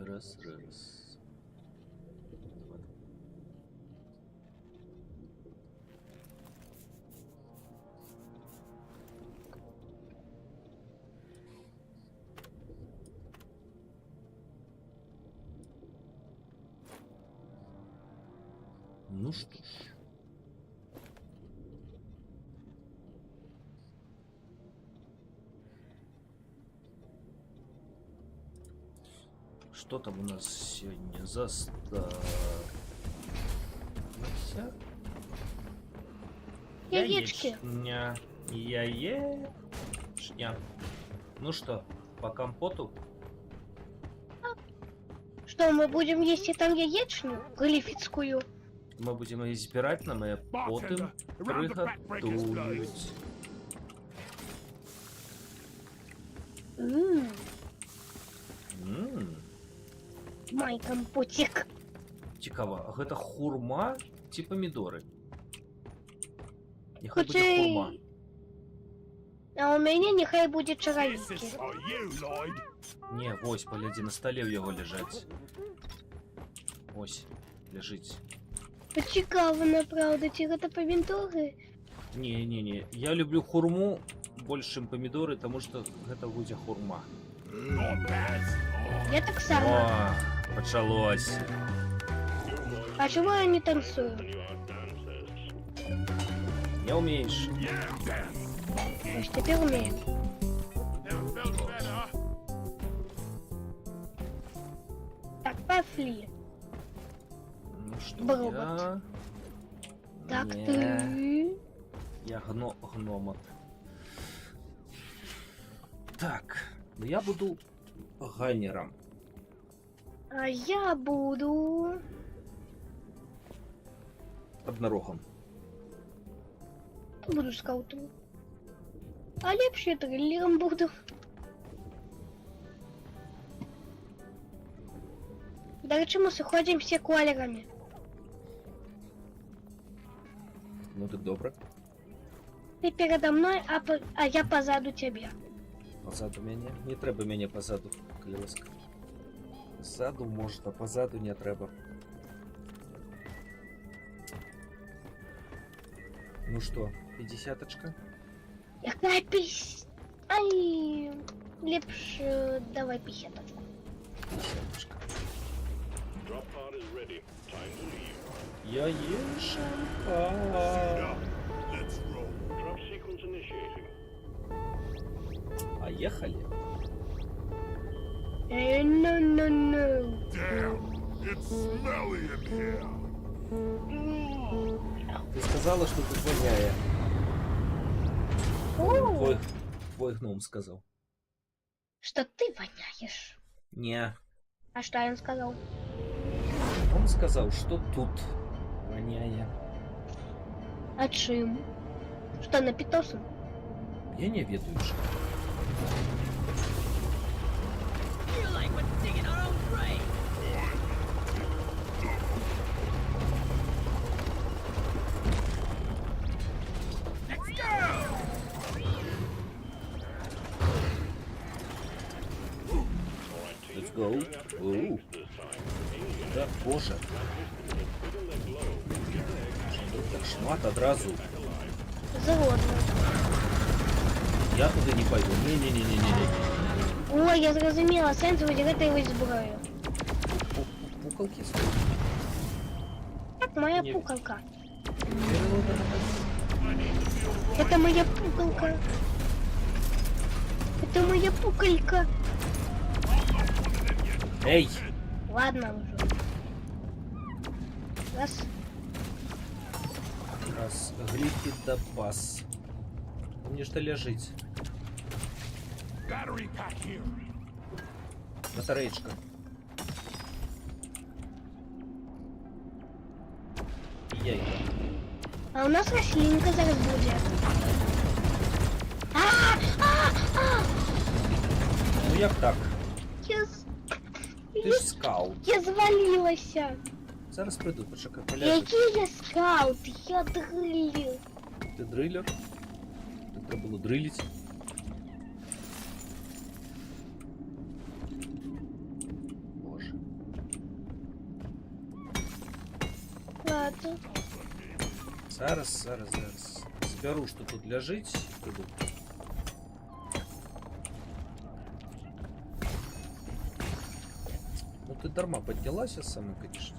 Раз, раз. Два. Ну что ж. Что там у нас сегодня за Яички. Яичня. Ну что, по компоту? Что, мы будем есть и там яичню глифицкую? Мы будем її збирати, нам її потім приготують. Май компотик. Цікаво, а гэта хурма ці памідори? Нехай буде Хоча... хурма. А у меня нехай будет чаровики. Не, ось, погляди, на столе в його лежать. Ось, лежить. Цікаво, направда, ці гэта памідоры? Не. Я люблю хурму больше, чем помидоры, потому что гэта буде хурма. Я так само. О, почалось. А чего я не танцую? Не умеешь. То есть теперь умею. Так, пошли. Ну что, Бробот. я... Так, Не, ты... я гномот. Так, ну я буду ганнером. А я буду... Однорогом. Буду скаутом. А лепше я триллером буду. До речі, ми сходим все колерами. Ну так добре. Ты передо мной, а я позаду тебе. Позаду мене? Не треба мене позаду, коли ласка. Позаду можна, а позаду не треба. Ну что, 50-очка? Какая пись... Ай... Лепше давай 50-очку. 50-очка. Яешенка. Поехали. No. Ты сказала, что тут воняет. О, Твой гном сказал. что ты воняешь. Не. А что он сказал? Он сказал, что тут воняет. А чим? Что, на питосом? Я не ведаю, что. Let's go. Оу. Да, боже. Так шмат одразу. Заводно. Я туди не пойду. Не. Ой, я зрозуміла, сенс виділити його зброю. Пукалки. Так, моя Не. пукалка. Это моя пукалка. Это моя пукалька. Эй! Ладно уже. Раз. Раз глифи да бас. Мне что лежить? Батареечка. Яйка. А у нас рослинка зараз буде. Ну як так? Я, Ти ж скаут. я звалилася. Зараз прийду, почекай, поляжу. Який я скаут? Я дрилю. Ти дрилер? Так треба було дрилить. Боже. тут. Зараз. Зберу, що тут лежить. Іду. Ну ты дарма поднялась сама, конечно.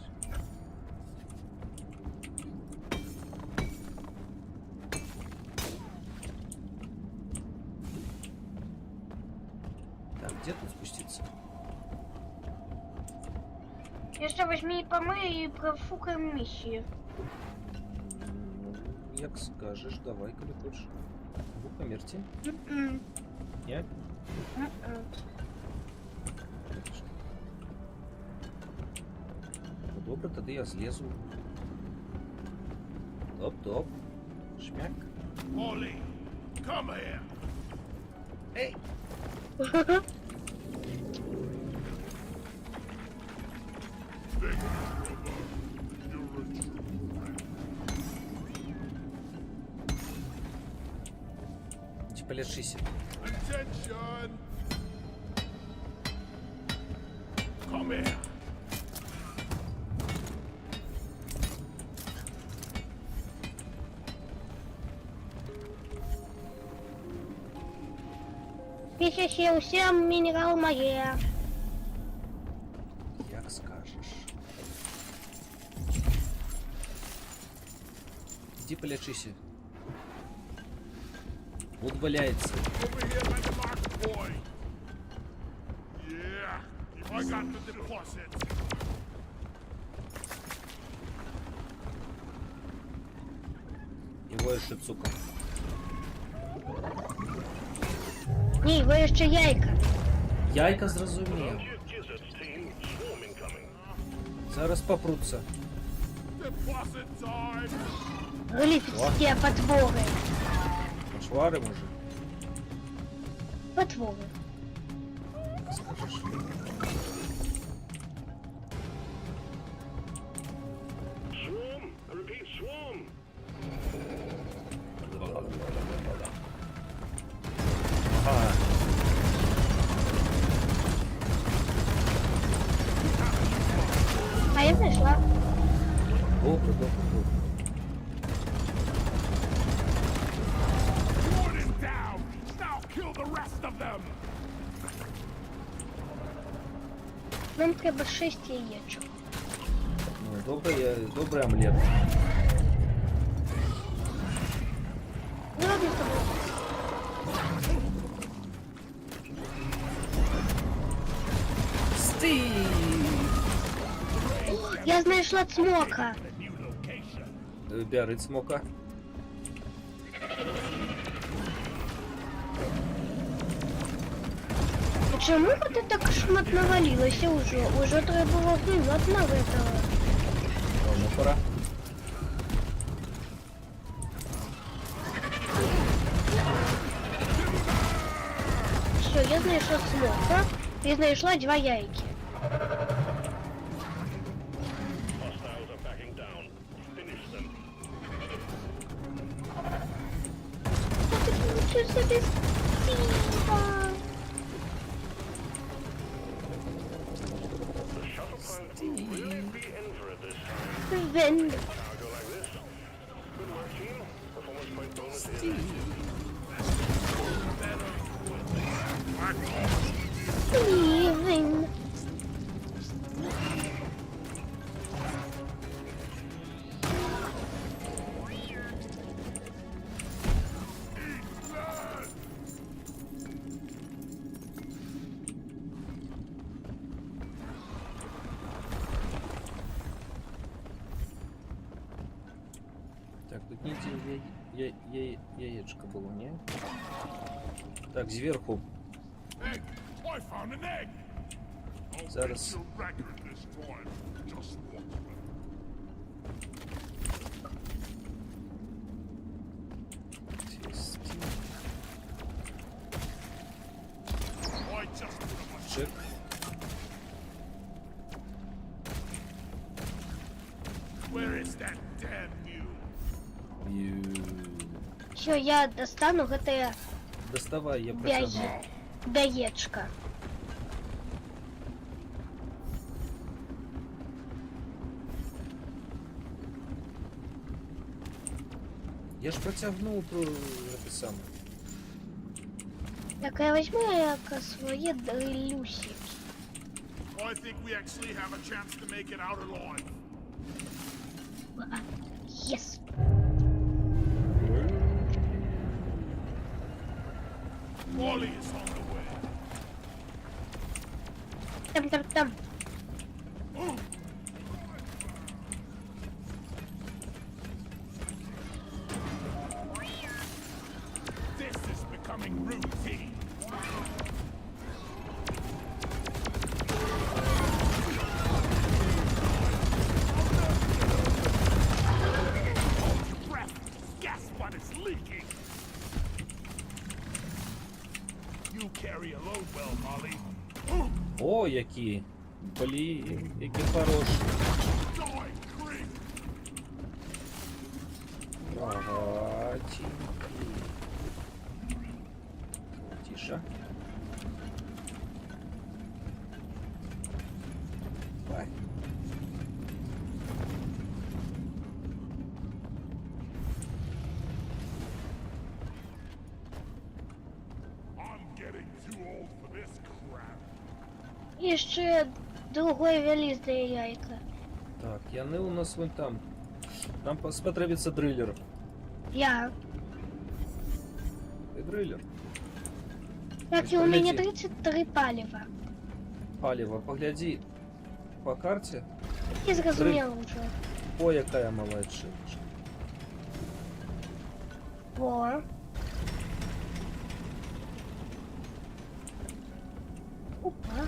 Так, где тут спуститься? Еще возьми и помой и профукаем миссию. Як скажешь, давай, коли хочешь. Буха мерти? М-м. Нет? М-м. Ну добре, тоді я злезу. Топ. Шмяк. Ollie, come here. Эй! Типа лет 60. Attention. Come here. Пищащие всем минерал моя. Як скажеш. Иди полечися. Вот валяется. Over here by the mark point. Yeah, I got the deposit. Его еще цуком. Ні, ви ще яйка. Яйка зрозумів. Зараз попруться. Deposit time. Гліфітські потвори. Пошвари, може. Потвори. Скажеш. Swarm. I repeat, swarm. Ага. А я знайшла. Добре. One is down. Now kill the rest of them. Нам треба 6 яєчок. Ну, добрий омлет. Ну, ладно з тобою. Стій! Я знайшла цмока. New location. Бярить смока. Чому ти так шмат навалилося уже? Уже треба було вплинути на этого. Ну, пора. Все, я знайшла смока і знайшла 2 яйки. Hostiles are backing down. Finish them. Я так нічого собі співа. The shuttle plant will really be in for it this time. Вен. Now go like this. Good work, team. Performance point bonus is Стівен. Так, тут не яєчко було, ні? Так, зверху. egg. I found an egg. I'll Зараз. beat your record this time. Just watch me. I just put on my Чек. Where is that damn mule? Все, я достану гэта Доставай, я присяду. яєчка. Я ж протягнув то те саме. Так, я візьму як свої дрилюсі. I think we actually have a chance to make it out alive. Єс. Wally is on the way. Там. This is becoming routine. Hold your breath. Gas bud is leaking. You carry a load well, Molly. О, які. Блін, які хороші. Die, creep. Багатенькі. Тише. Давай. I'm getting too old for this crap. І ще другой велізне яйка. Так, яны у нас вон там. Нам спотребится дриллер. Я. И дриллер. Так, і у мене Погляди. 33 палива. Палево, погляди по карте. Я зрозуміла вже. О, якая молодчина. О. Опа.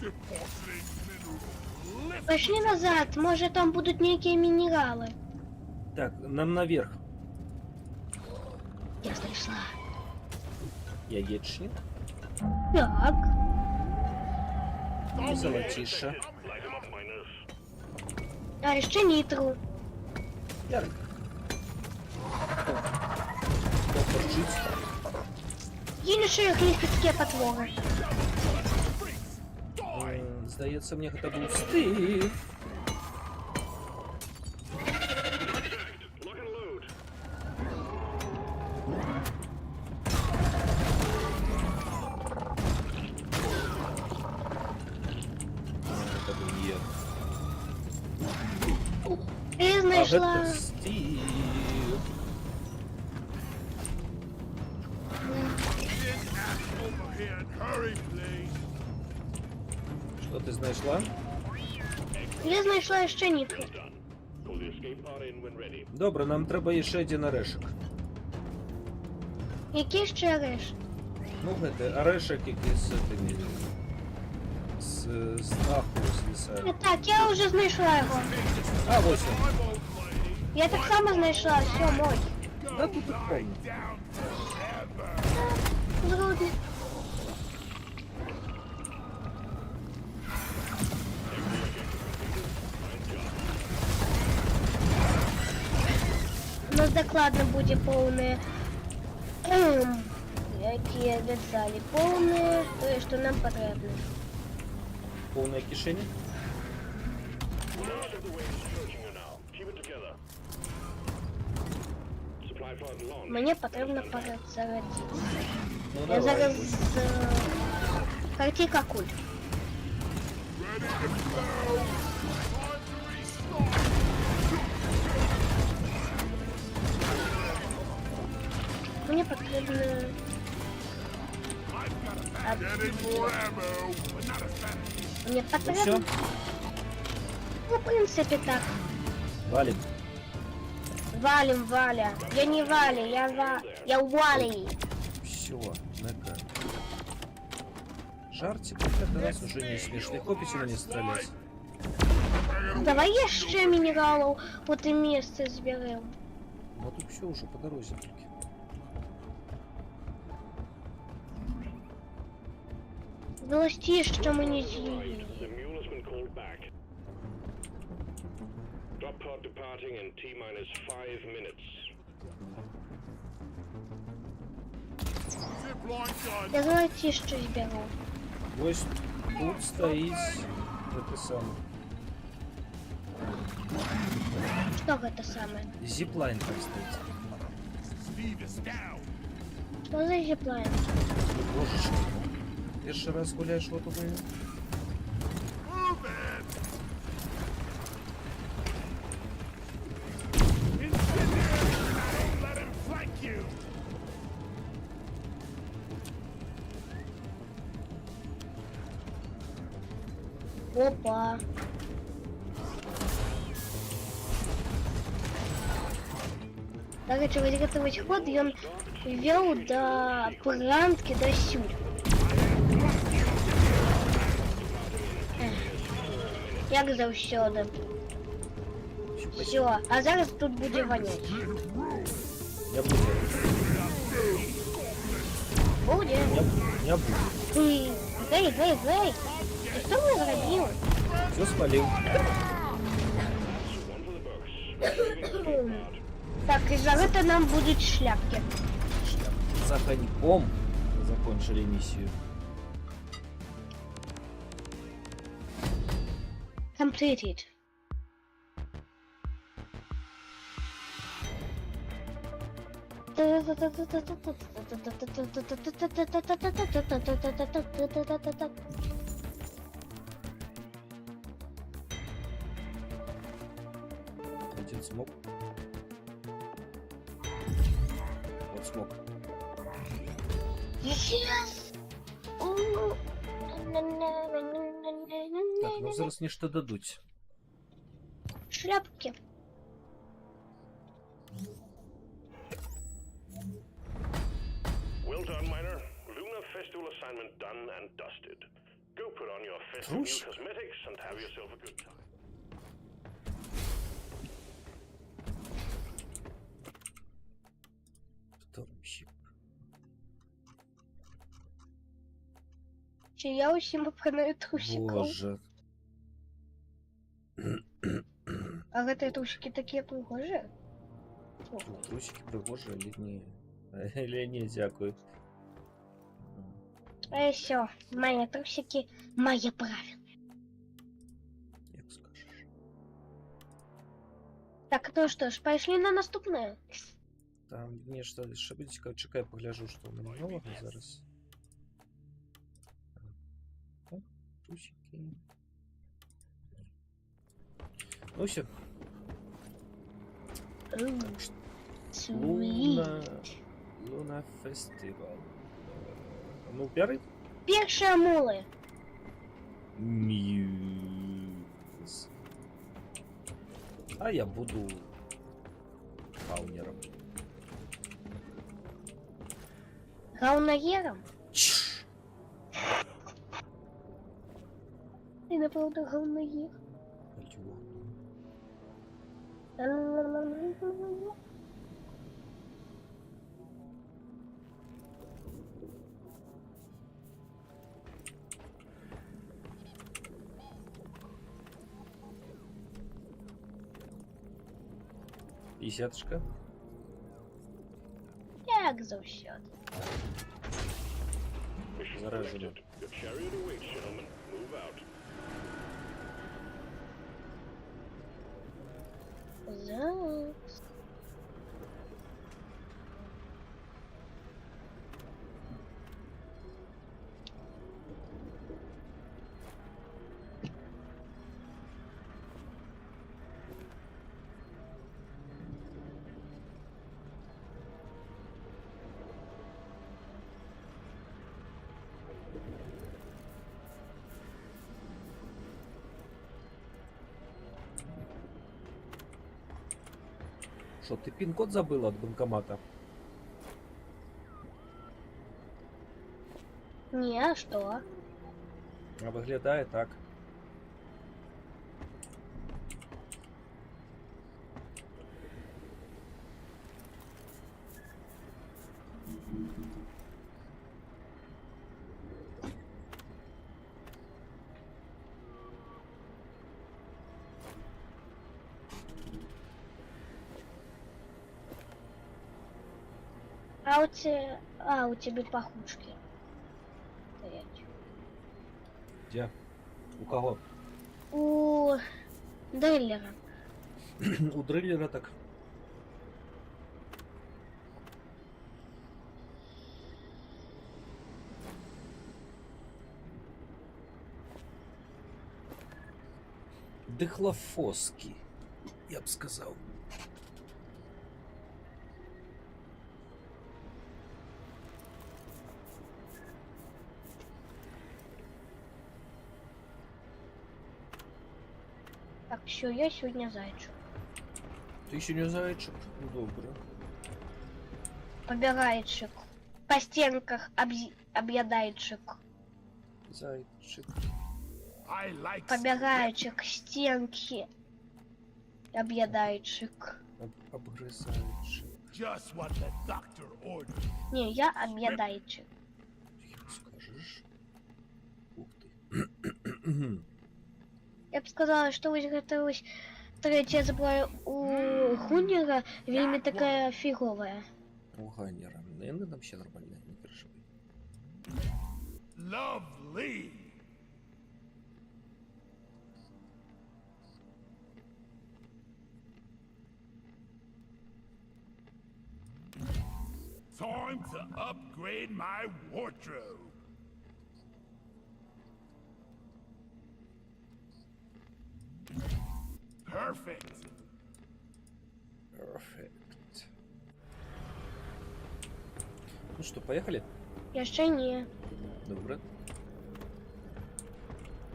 Depositing mineral. Lift. Пішли назад, може там будуть ніякі мінерали. Так, нам наверх. Я знайшла. Яєчник. Так. І золотіше. Light him up, miners. А ще нітру. Ярик. Поторчить. Є ще якісь такі потвори. Здається, мені це був Стив. Lock and load. Це був Є. Я А, знайшла. це Стив. Get ass over here and hurry, please. Що ти знайшла? Я знайшла ще нітру. Done. Pull the escape pod in when ready. Добре, нам треба ще один орешек. Які ще реш? Ну, это орешек, який з тими... з даху звисає. Так, я вже знайшла його. А, ось він. I'm old lady. Я так само знайшла, все, мой. Да тут і повно. Down forever. Зрудний. У нас докладно буде повне, які деталі, повне, то, що нам потрібно. Повне кишені. Most of the way is approaching you now. Keep it together. Supply pod launch. Мені потрібно перезарядити. Ну, Я давай. зараз картинка куль. Ready to go. Time to restart. Мені потрібно... I've got a bad getting more ammo, but not as fast. Мені Ну потрібно... все, Ну, в принципі, так. валим. Валим, Валя. Я не Валя, я Вали. Все, на-ка. Жартик, это раз уже не смешно. Копите на не стрелять. Давай я ще мінералів по те місце зберемо. Ну тут все уже по дороге тільки. Золоті, що мені з'їли. The mule has been called back. Drop pod departing in T-minus 5 minutes. Zip line gun. Я золоті щось беру. Ось тут стоїть це саме. Що це саме? Зіплайн там стоїть. Steve is down. Що за зіплайн? Боже, що? Перший раз гуляєш в эту войну? Move it. Incendiary. Don't let him flank you. Опа. Короче, вырезать ход, и он вел до планки до сюда. Як завсёды. Все, а зараз тут буде вонять. Не буду. Буде. Не буду. Ты, гей. Ты что мы зробил? Все спалил. Так, и за это нам будут шляпки. За коньком закончили миссию. Completed. Один смог. Вот смог. Yes. Так, ну зараз нічто дадуть. Шляпки. Well done, Miner. Lunar Festival assignment done and dusted. Go put on your festive new Трусик. cosmetics and have yourself a good time. Вторщик. Чи я усім випинаю трусиків? Боже. Але ти трусики такі пригожі? Трусики пригожі, или ні? Или ні, дякую. Все, мои трусики, моє правило. Як скажеш. Так, ну что ж, пошли на наступне. Там нечто шабельчика, чекай, погляжу, що у мене нового зараз. О, трусики. Ну все. Так что Луна... Луна фестивал. Ну, первый? Перші мули. Мьюз. А я буду фаунером. Говноєром? Чш. Ти направду говноєр. Десяточка. Як завсёды. Mission Заражено. corrected. The chariot awaits, gentlemen. Move out. Зараз. Что, ты пин-код забыл от банкомата? Ні, а що? А виглядає так. у тебе пахучки. Стоять. Где? У кого? У дриллера. У дриллера так. Дихлофоски, я б сказав. Так, що я сьогодні зайчик. Ти ще не зайчик? Ну, добре. Побігайчик. По стінках об'ядайчик. Зайчик. I like Побігайчик, стінки. Об'ядайчик. Обгризайчик. just what the doctor ordered. Ні, я об'ядайчик. Скажеш? Ух ти. Я б сказала, що ось гэта ось третя зброя у Гуннера вельмі такая фіговая. У Ганнера. Наверное, там ще нормально, не переживай. Lovely. Time to upgrade my wardrobe. Perfect. Perfect. Ну что, поехали? Я ще ні. Добре.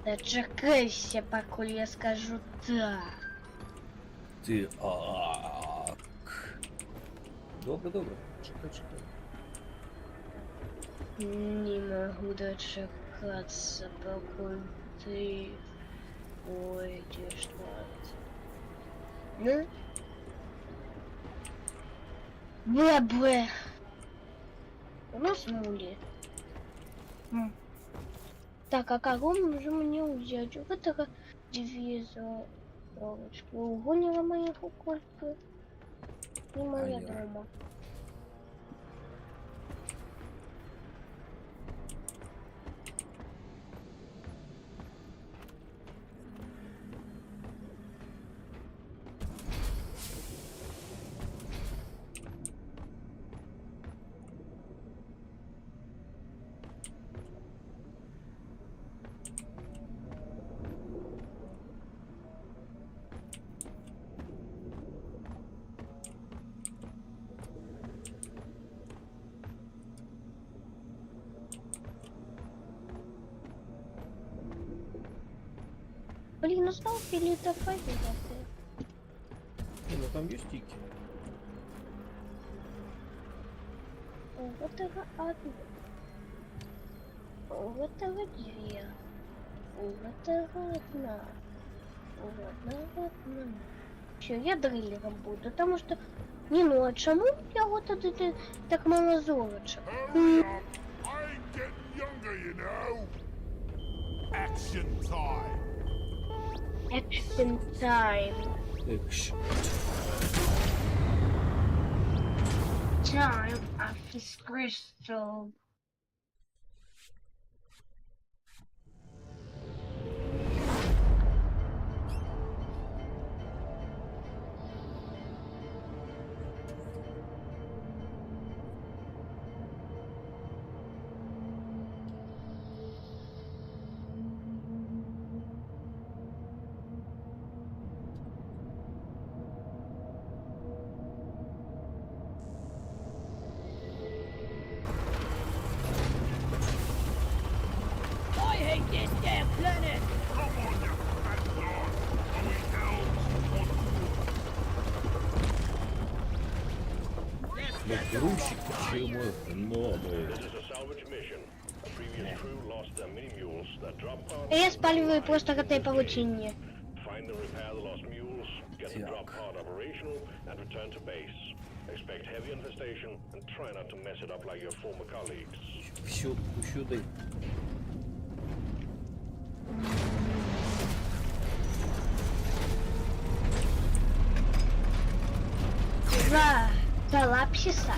Дочекайся, покуль я скажу так. Ти ак. Добре, добре. Чекай, чекай. Не могу дочекаться, покуль ты пойдешь спать. Ну? Бэ-бэ. Уснули. Так, а кого же мне взять? Вот это девиза. У Гуннера моя куколька. Не моя Гуннера. дома. Блин, ну стал пилить опозиции. Не, ну там есть тики. Вот это одно. Вот это две. Вот это одна. Вот это одна. Все, я дриллером буду, потому что... Не, ну а чему я вот это так мало золочек? Hurry up. I ain't getting younger, you know. Action time. Action time. Экшн. Time of this crystal. Come on, you fat dog. Are we elves on Блять, грузчик, почему новый? This is a salvage mission. A previous crew lost their mini mules. That drop pod. Я спаливаю просто коты получение. Find and repair the lost mules, get the Yuck. drop pod operational, and return to base. Expect heavy infestation and try not to mess it up like your former colleagues. Сюда. За лапсиса.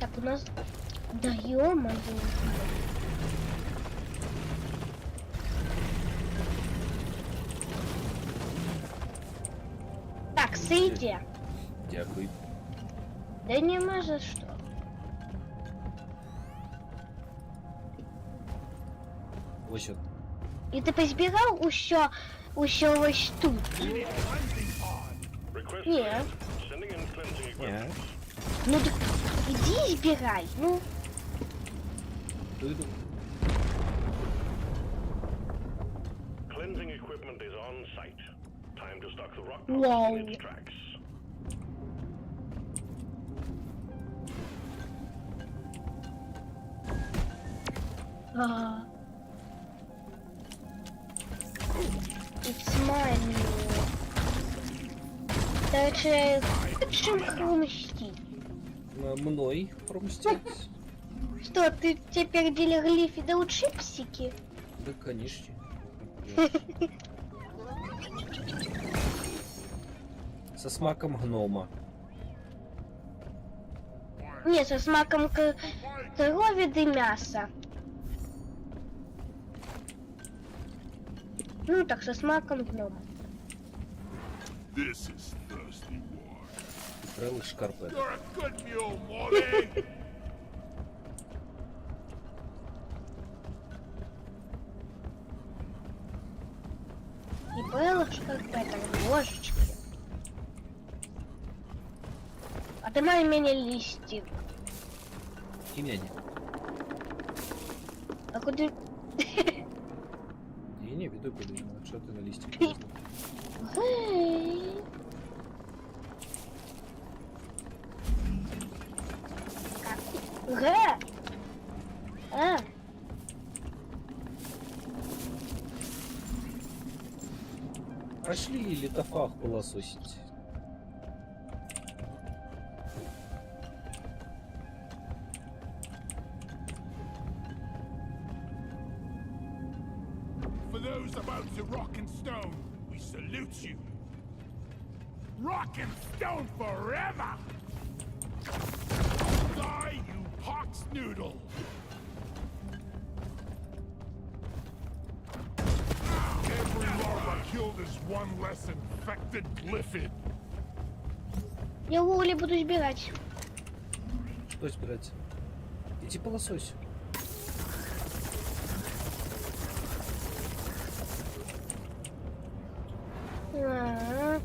Так, у нас... Да ё-моё. Так, сиди. Дякую. Да нема за що. Ось от. І ти позбирав ущо ось тут? Request Ні. cleared. Sending in cleansing Ні. equipment. Ну так іди збирай, ну. Іду. Cleansing equipment is on site. Time to stock the rock Wow. in its tracks. А. It's mine. Короче, хочешь хрумстить? Мной хрустеть? Что, ты теперь делер Лифи дал чипсики? Да, конечно. Со смаком гнома. Не, со смаком крови и мяса. Ну так, со смаком гнома. This is thirsty water. Трелых шкарпет. You're a good mule, Morty. И белых шкарпеток, божечки. А ты мой меня листик. Имени. А куда... Я не веду куда. А что ты на листик лезла? Гей. Гэ. А. Пошли литофах пылесосить. For those about to rock and stone, we salute you. Rock and stone forever! Die, you pox noodle! Every larva killed is one less infected glyphid. Я Лоли буду сбирать. Что собирать? Иди пылесось. А.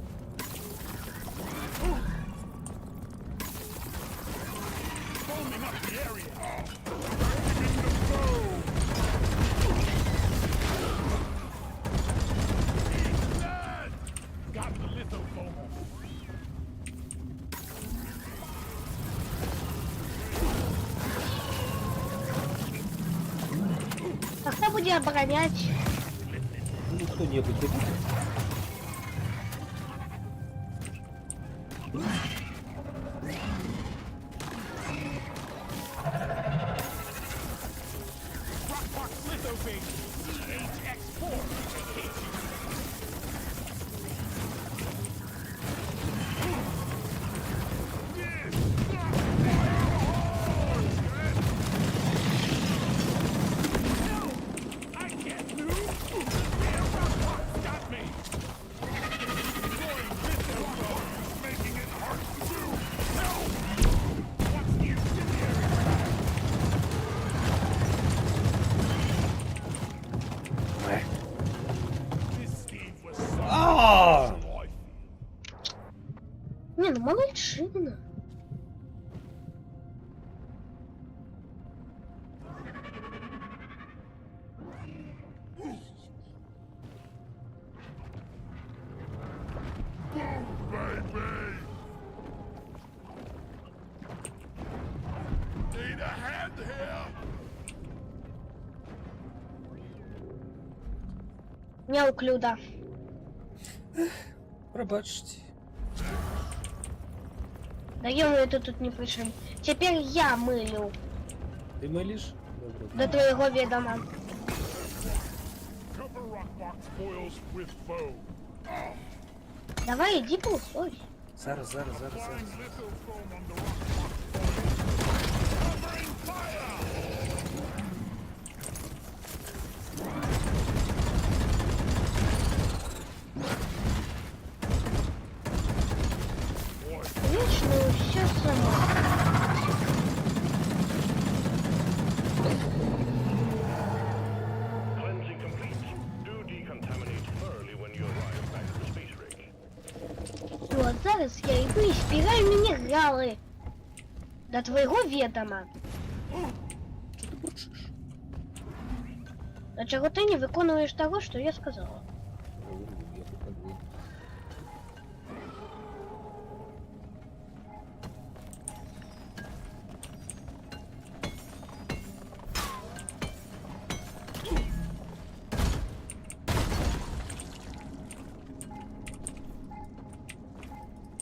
Foaming up the area. Diving in the foe. He's dead. Got the lithofoam. А кто будет оборонять? Ну, кто-нибудь да будет. Rockbox lithobeam. CHX4. I can't move. Yeah, Rockbox got me. Destroying lithofoam is making it hard to do. Help! What's the incendiary trap? This Steve was so А! life. Не, ну молодчина. Baby! Need a hand here! Неуклюда. Пробачьте. Да ё это тут не причем. Теперь я мылю. Ты мылишь? Добро. До твоего ведома. Cover Rockbox foils with foam. Давай, иди пылесось. Зараз. Find lithofoam on the Rockbox foil. Збирай мінерали. До твоего ведома. Що ти бурчиш? А чего ты не виконуєш того, что я сказала? Говорю, я выходил.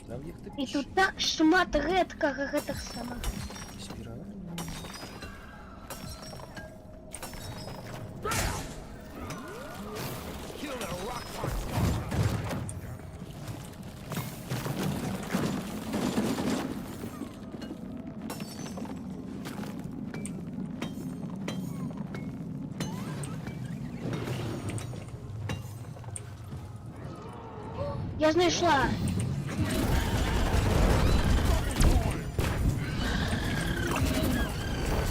Там їх ти І тут так шмат редкого гэтых самых. спіраль. Kill the rock monster. Я знайшла.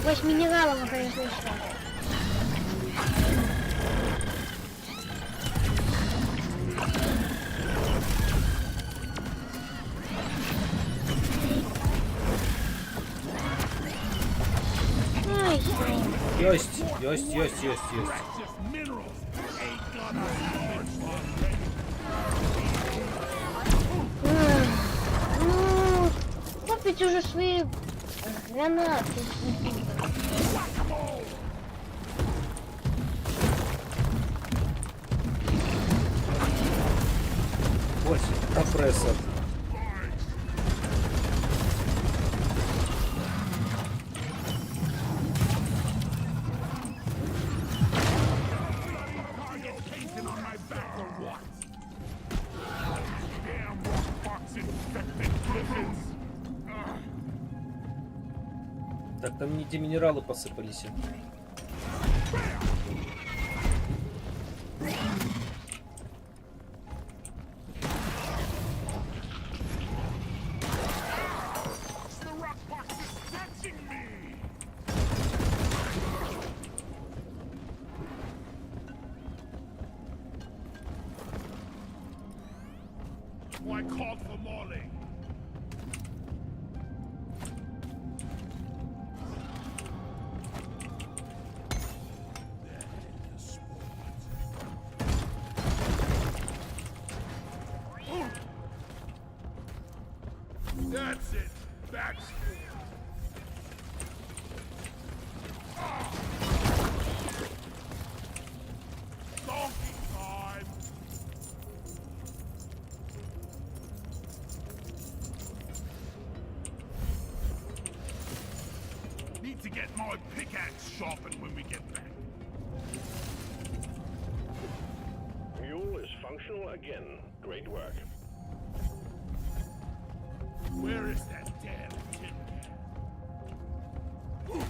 Ось мінералом я знайшла. Ай, Есть. Precious minerals ain't gonna happen for me. ну, купить уже свои гранаты. Ось, компрессор. Target casing on my back or what? Damn rockbox infected griffins. Так, там не те минералы посыпались. The rockbox is catching me. Why called for Morley? That's it. That's donkey time. Need to get my pickaxe sharpened when we get back. Mule is functional again. Great work. Where is that damn tin can?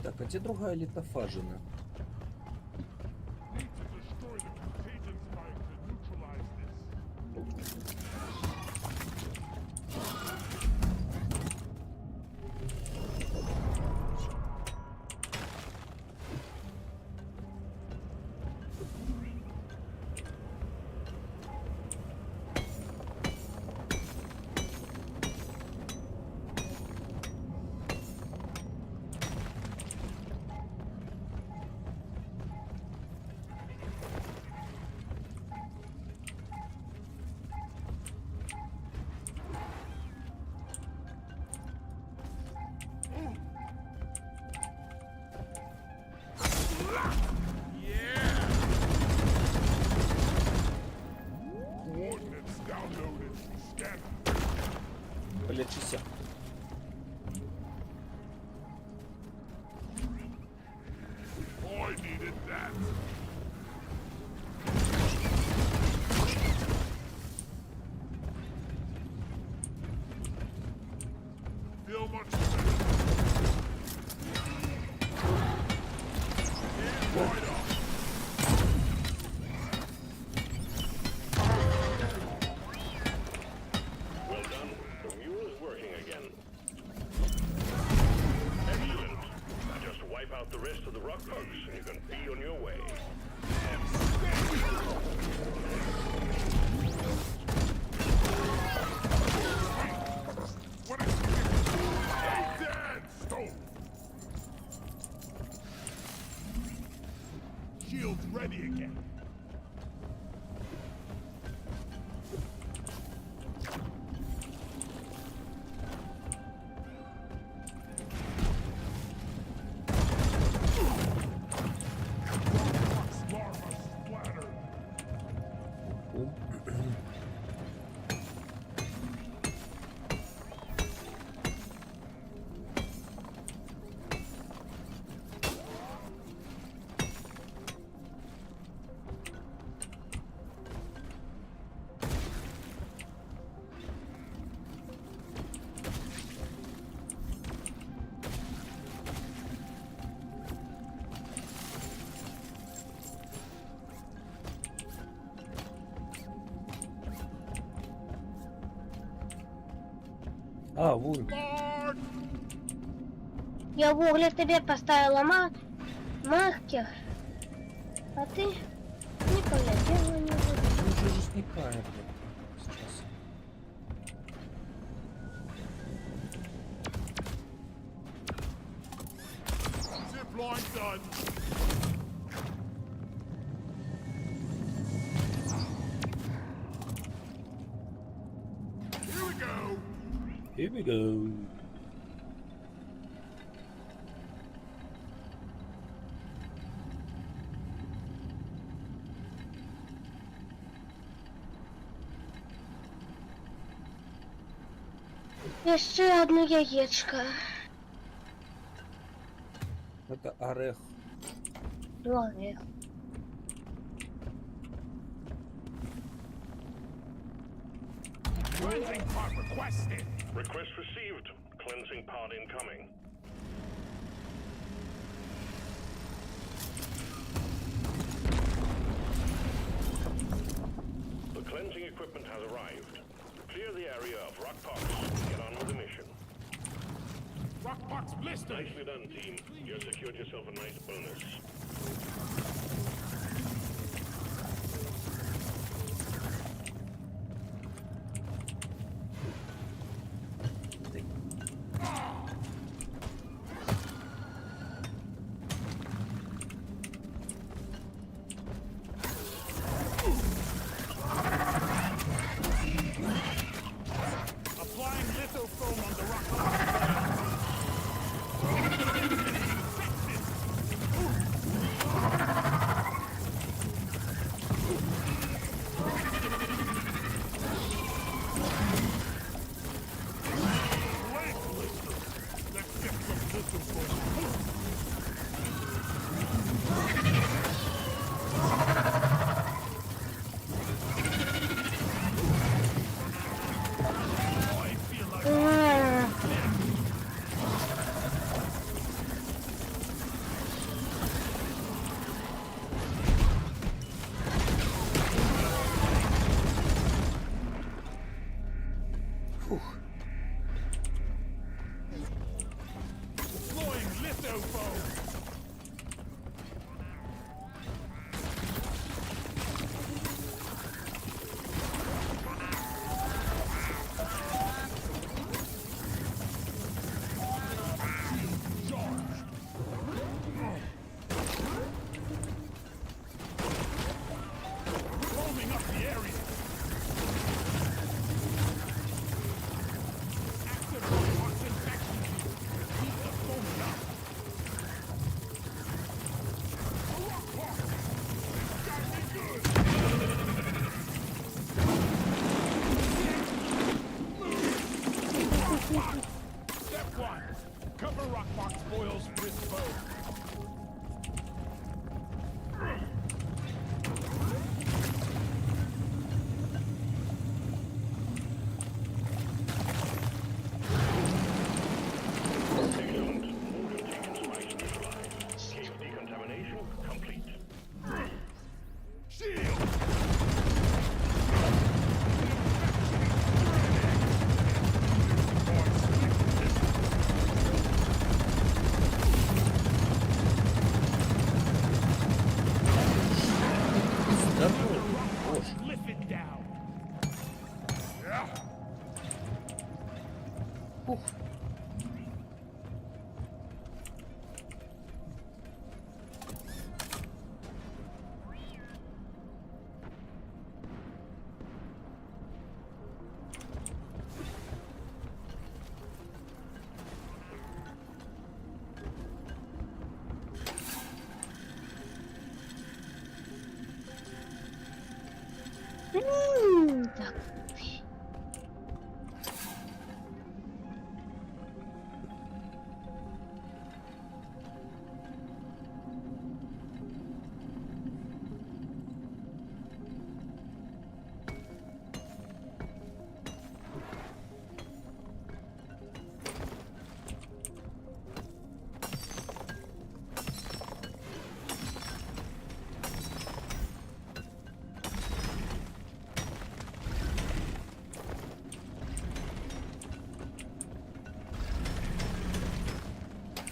Так, а где другая литофажина? Need to destroy the contagion spike to neutralize this. much sense. Stand right up. Well done. The mule is working again. Excellent. Now just wipe out the rest of the rock bugs and you can be on your way. What is this? Stay dead, Stone! Shields ready again. Larva splattered. А, вон. Lord! Я в угле тебе поставила маркер, а ты не полетела на него. Он уже сникает. Сейчас. Zip line done. Here we go. Here we go. Еще одно яєчко. Это орех. Орех. Cleansing pot requested. Request received. Cleansing pod incoming. The cleansing equipment has arrived. Clear the area of rock pots and get on with the mission. Rockbox blistered. Nicely done, team. You secured yourself a nice bonus. Applying lithofoam on the rockbox. Let's get some lithofoam. I feel like Фух. deploying lithofoam. Foaming up the area. Activate what's infection. Keep the foaming up. A rock pot. Gotta be good. Step one. Cover rockbox boils with foam.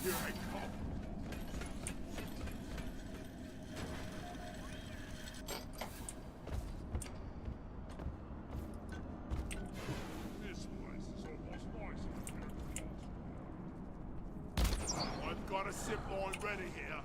Here I come. This place is almost nice compared to last. I've got a zip line ready here.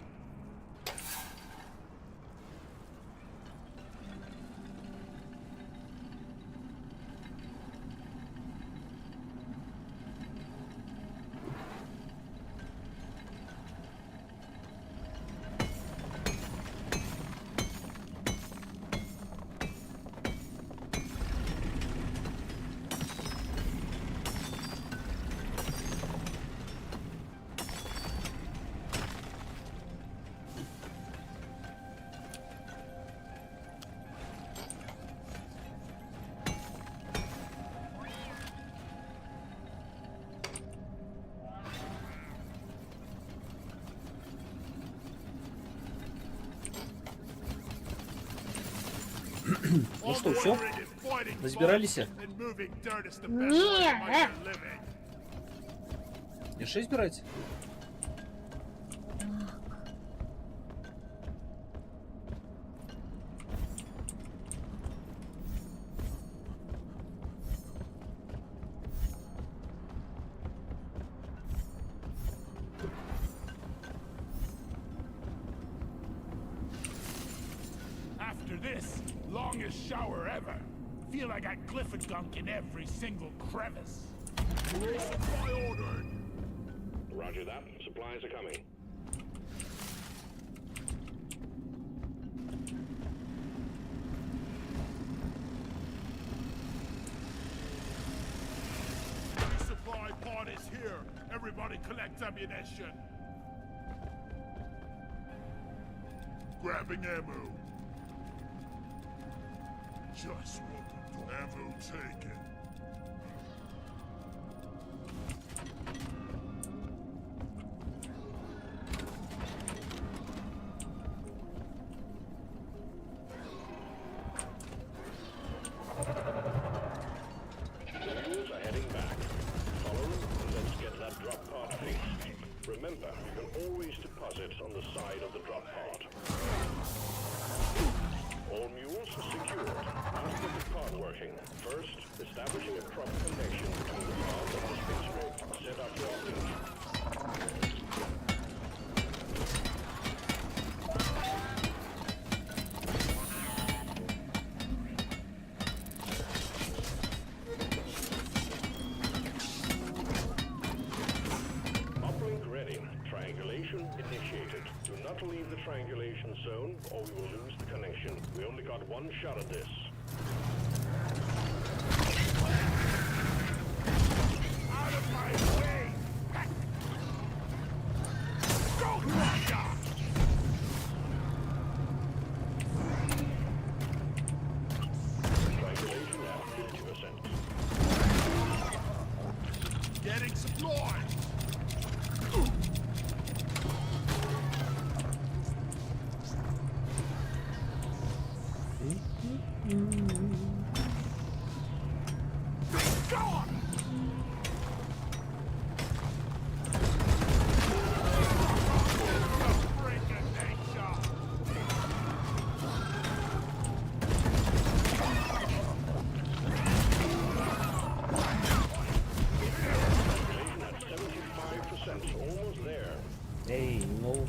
Ну что, все? Разбирались? Не. Еще избирать? After this, longest shower ever. Feel like I Clifford gunk in every single crevice. Supply ordered. Roger that. Supplies are coming. Supply pod is here. Everybody collect ammunition. Grabbing ammo. Just what the ammo taken. The mules are heading back. Follow them and let's get that drop pod fixed. Remember, you can always deposit on the side of the drop pod. All mules are secured. After the pod working, first, establishing a proper connection between the pod and the space rig. Set up your link. Uplink ready. Triangulation initiated. Do not leave the triangulation zone or we will lose the connection. We only got one shot at this. Out of my way! Go, Russia! Triangulation at 50%. Getting supplies! Go on! Break a nature! Triangulation at 75%. Almost there. Эй, ну...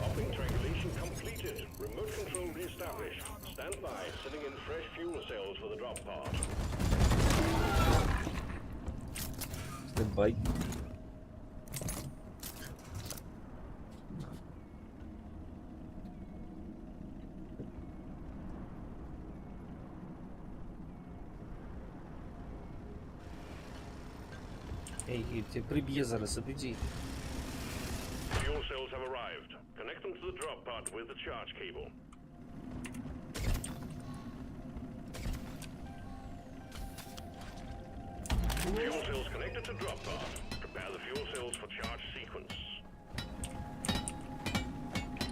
Uplink triangulation completed. Remote control reestablished. Stand by, sending in fresh fuel cells for the drop pod. Стендбай. Эй, тебе приб'є зараз, отойди. Fuel cells have arrived. Connect them to the drop pod with the charge cable. Fuel cells connected to drop pod. Prepare the fuel cells for charge sequence.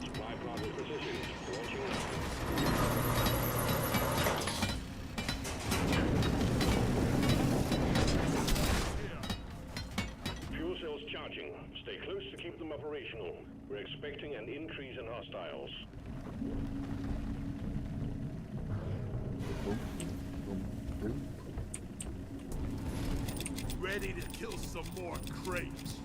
Supply pod is positioned. Launching now. Fuel cells charging. Stay close to keep them operational. We're expecting an increase in hostiles. Ready to kill some more crates.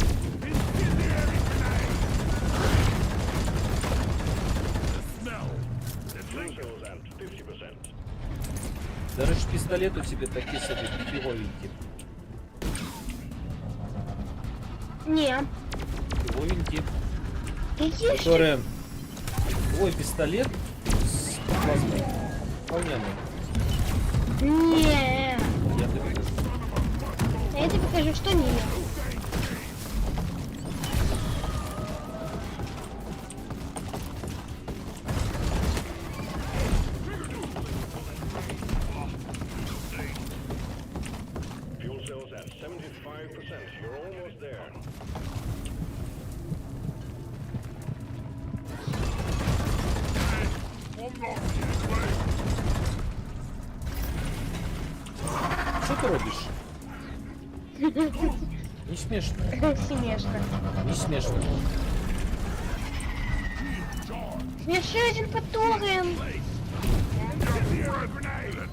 Incendiary grenade! The smell. The Fuel drink. cells at 50%. До речі, пістолет у тебе такий собі фіговенький. Не. Фіговенький. Какие ж Который... Твой пистолет с плазмой. Полняный. Не. Я тебе кажу. А я тебе покажу, что нет. Fuel cells at 75%. You're almost there. I'm not this way. Що ти робиш? Не смішно. Смешно. Не смішно. Еще один патрон. Incendiary grenade.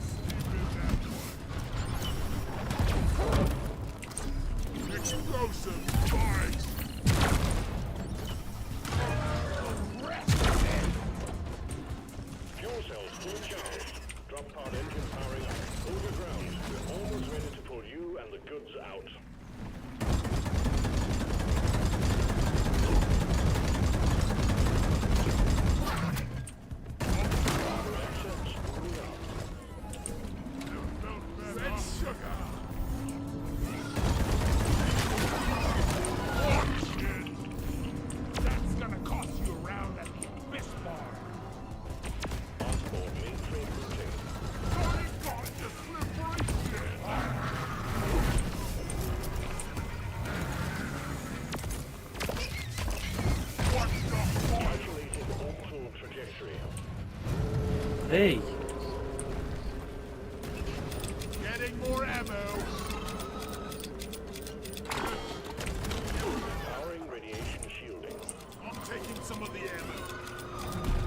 Explosive device. Fuel cells full charged. Drop pod engine powering up. Overground. We're almost ready to pull you and the goods out. Assets moving up. Red sugar. That's gonna cost you a round at the Abyss Bar. Onboard mainframe routing. Sorry, God, you slippery shit. What the fuck? Calculating orbital trajectory. Эй! Getting more ammo. Powering radiation shielding. I'm taking some of the ammo.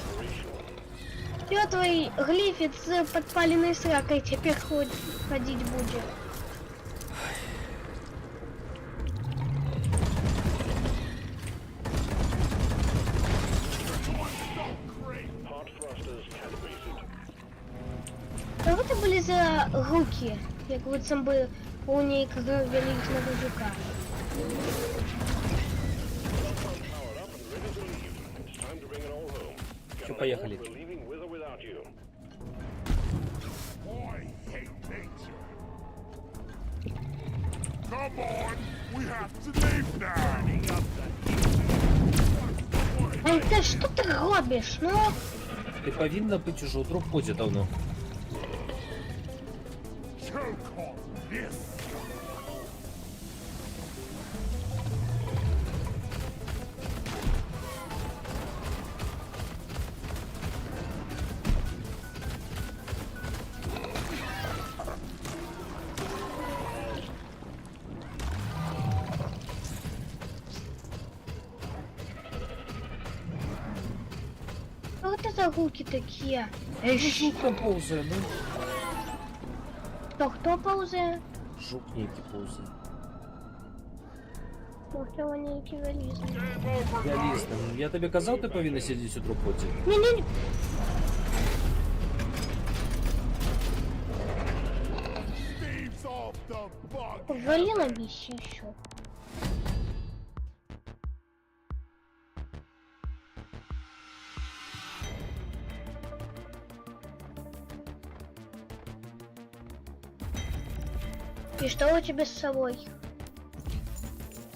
Operational. Все, твой глифит с подпаленной сракой теперь ходить будет. Pod thrusters calibrated. Что это были за руки? Як вот сам бы у некого великого жука. Powered up and ready to leave. It's time to bring it all home. Чё, поехали. We're leaving with or without you. I hate nature. Come on, we have to leave now. Ай, да что ты робишь? Ну, Ти повинна бути уже у дропподі давно. Choke on this. что это за руки такие? Жук там повзає, ну. Кто ползает? Жук некий повзає. Ух ты, они эквивализм. Game over, Я guys. лісно. Я тобі казав, ти повинна сидіти у дропподі. Не-не-не. Thieves off the bug. Валила вещи еще. И что у тебя с собой?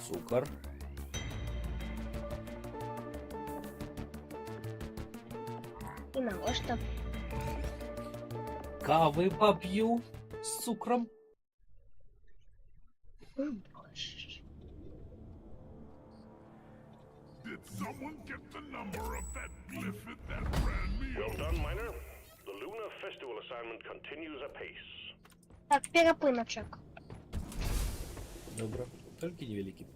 Цукор. И на что? Кавы попью с цукром. Боже. Did someone get the number of that glyph that ran me Well over? done, Miner. The Lunar Festival assignment continues apace. Так, перепыночек. Добро. Только невеликий.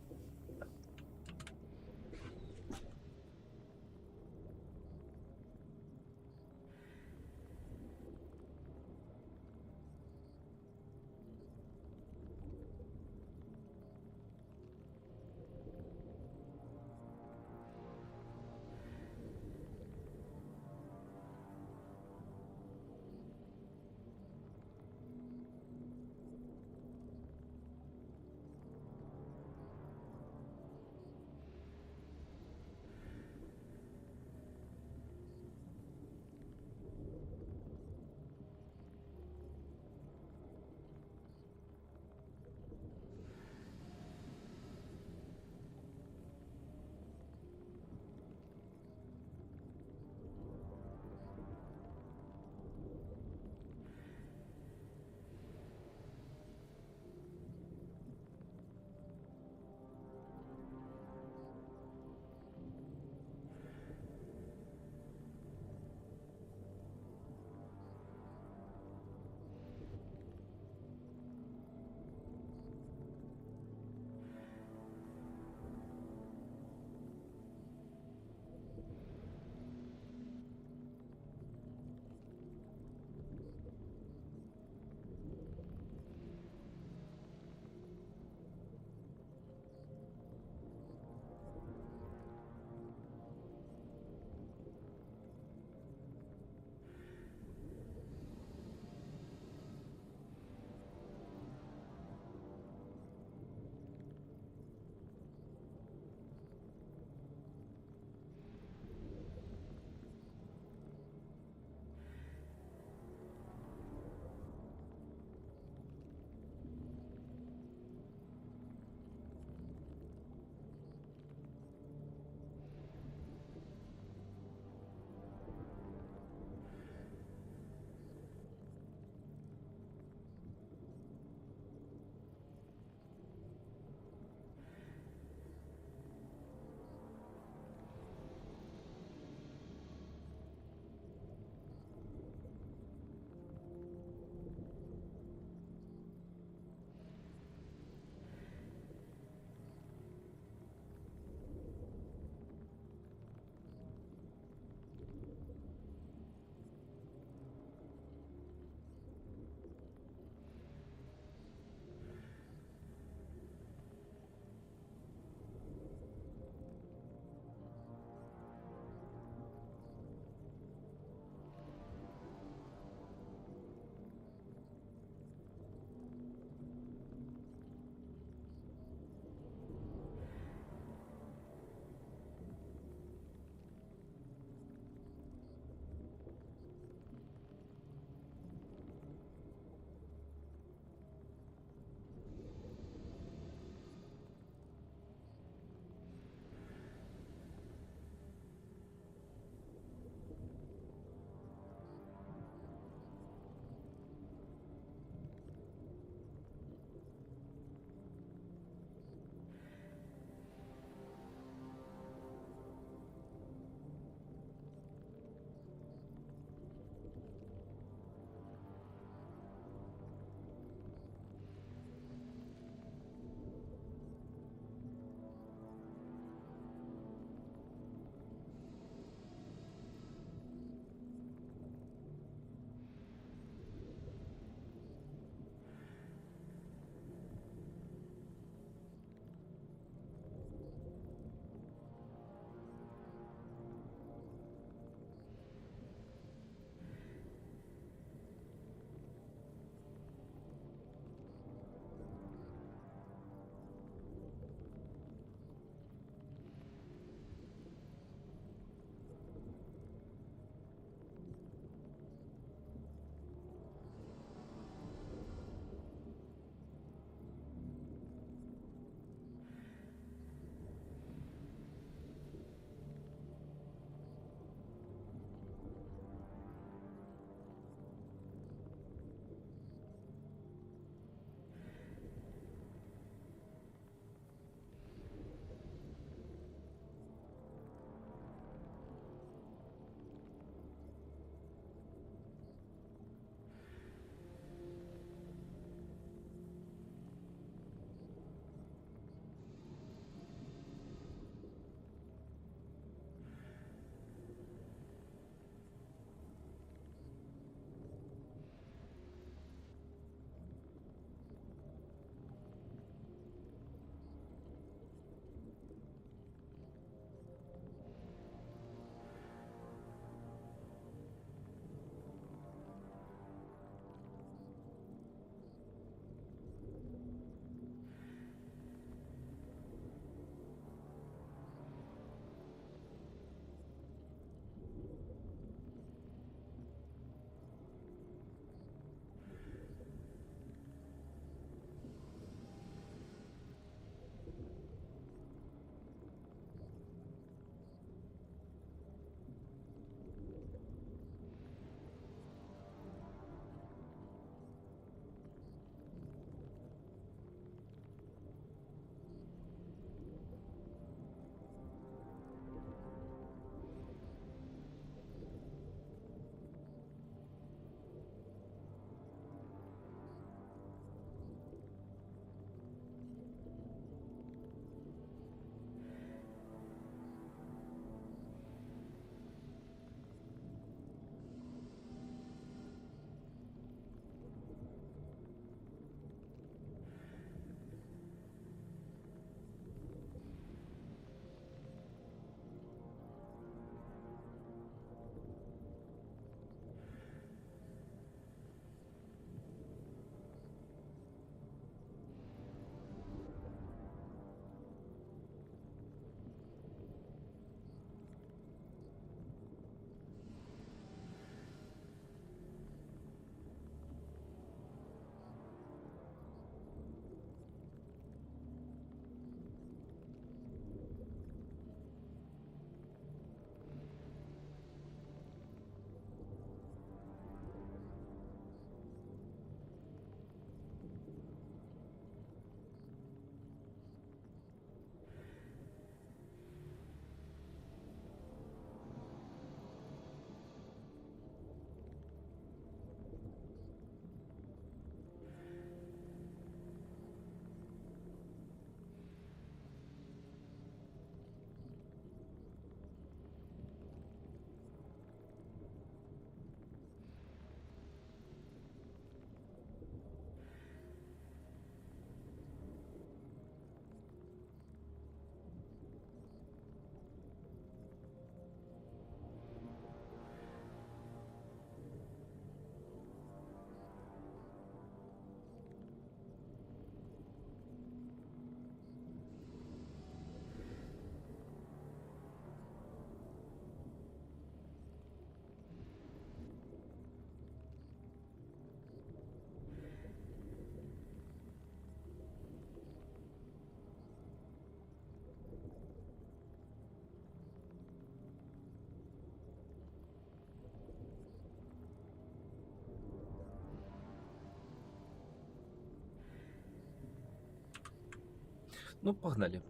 Ну, погнали.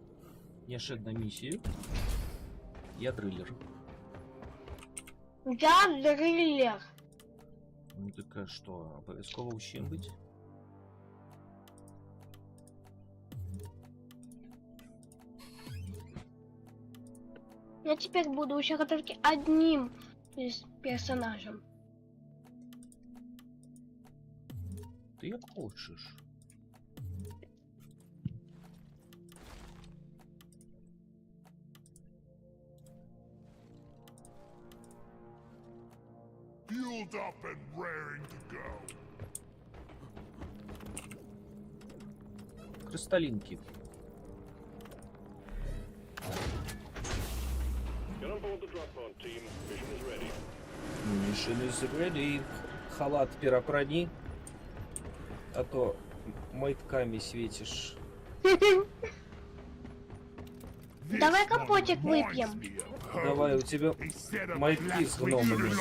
Я ще на місію. Я дрилер. Я дриллер. Ну така що, обов'язково усім бути? Я теперь буду еще только одним из персонажем. Ти як хочеш. Fueled up and raring to go. Кристалінки. Get on board the drop pod, team. Mission is ready. Mission is ready. Халат перепрони. А то майтками светишь. Давай компотик выпьем. Давай, у тебя майки с гномами.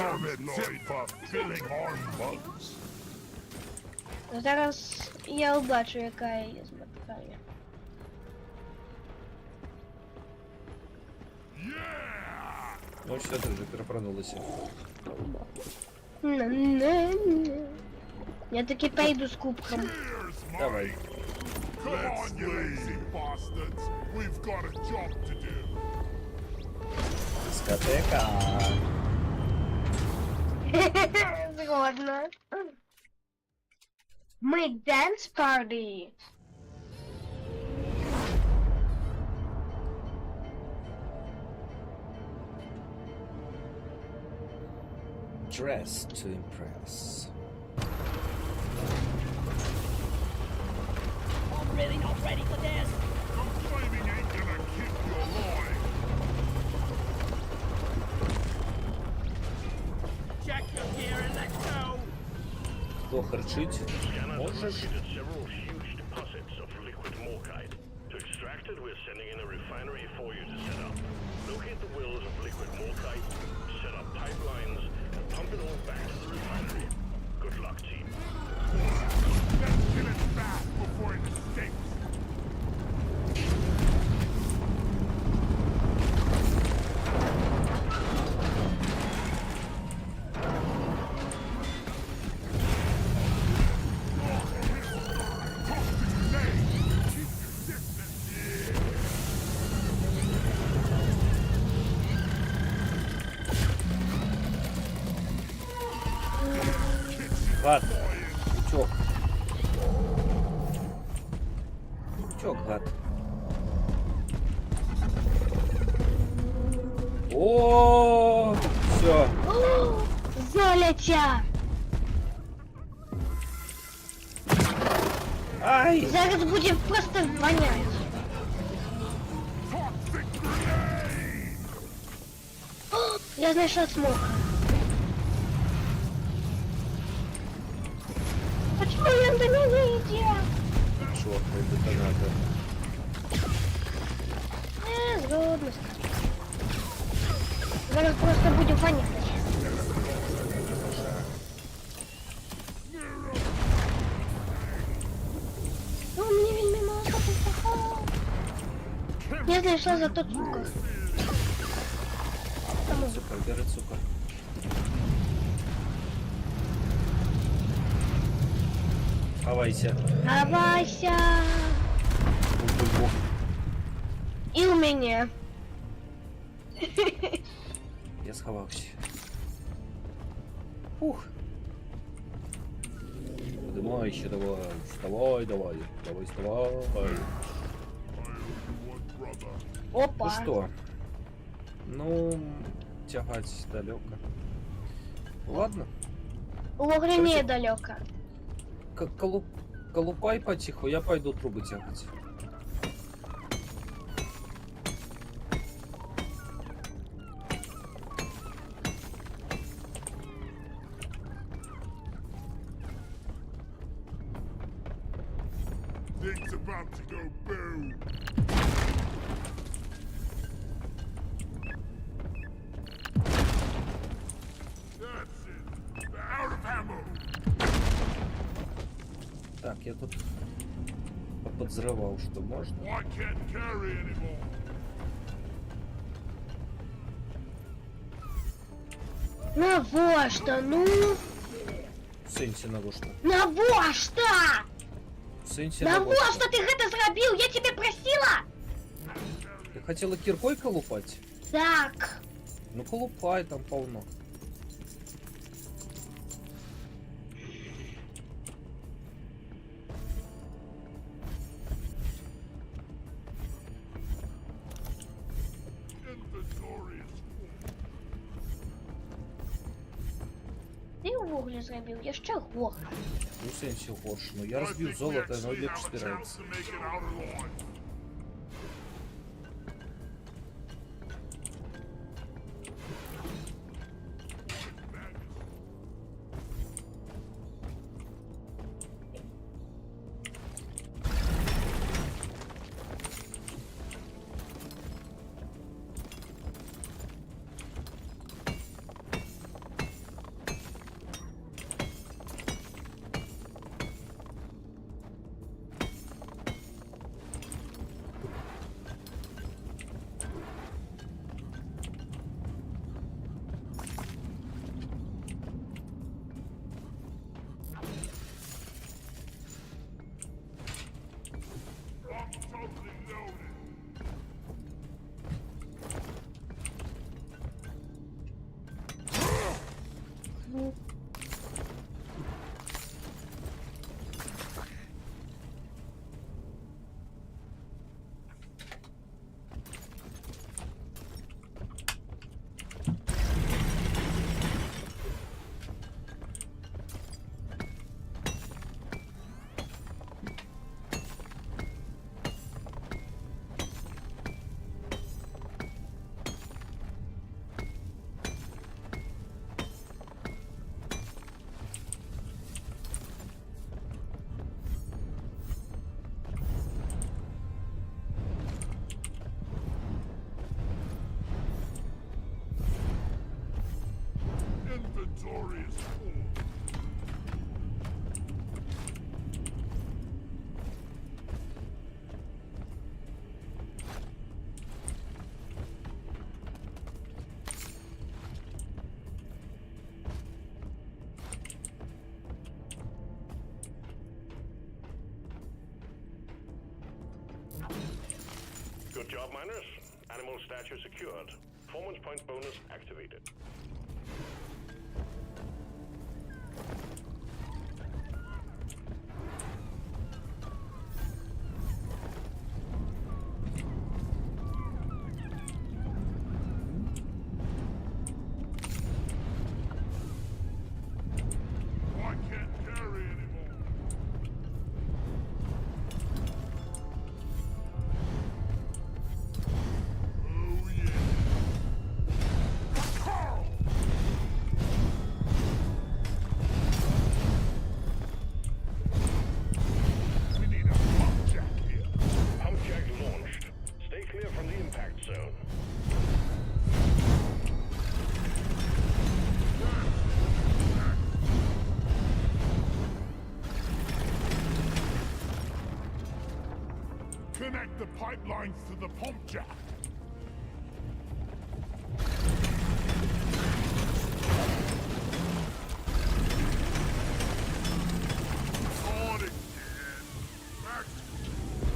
Зараз я убачу, яка є з матками. Ну все, ты уже перепронулась. На-на-на. Я таки пойду с кубком. Давай. Come on, you lazy bastards. We've got a job to do. Дискотека. Згодна. Мы dance party. Dress to impress. I'm really not ready for this. Complaining ain't gonna keep you alive. Check your gear and let's go. Кто харчить? Scanners have Можешь? located several huge deposits of liquid morkite. To extract it, we're sending in a refinery for you to set up. Locate the wells of liquid morkite, set up pipelines, and pump it all back to the refinery. Good luck, team. Let's kill it fast before it escapes. Гад. Утек. Утек, гад. О, все. О, Золотя! Ай! Зараз будем просто вонять. О, я знайшла смог. Почему он до меня идет? Чёртый детонатор. Згодна. Зараз просто будем вонять. Ну, мені вельми мало попало. Я знайшла зато цукор. Тому Цукор, бери цукор. Хавайся. Давайся. Бу-бу-бу. І у мене. Я сховався. Ух. Поднимай еще, давай. Вставай, давай. Давай, вставай. Опа. Ну что? Ну, тягать далеко. Ладно. Логрі недалеко. Колупай потиху, я пойду трубы тягать. Things about to go boom. That's it. Out of ammo. Так, я тут подозревал, что можно. I can't carry anymore. Навошта, ну? В сенсі на что? Навошта? В сенсі на Навошта ти гэта зрабіў? Я тебе просила? Ты хотела киркой колупать? Так. Ну колупай, там полно. Inventory is Ти увогуле зрабіў яшчэ горш. Ну в сенсі горше. Ну я I разбил think we золото, оно actually легче have a chance стирается. to make it out alive. I'm totally loaded. Inventory is full. Good job, miners. Animal statue secured. Performance point bonus activated. I can't carry anymore. Oh yeah. Carl! We need a pump jack here. Pump jack launched. Stay clear from the impact zone. Connect the pipelines to the pump jack. On again. Max,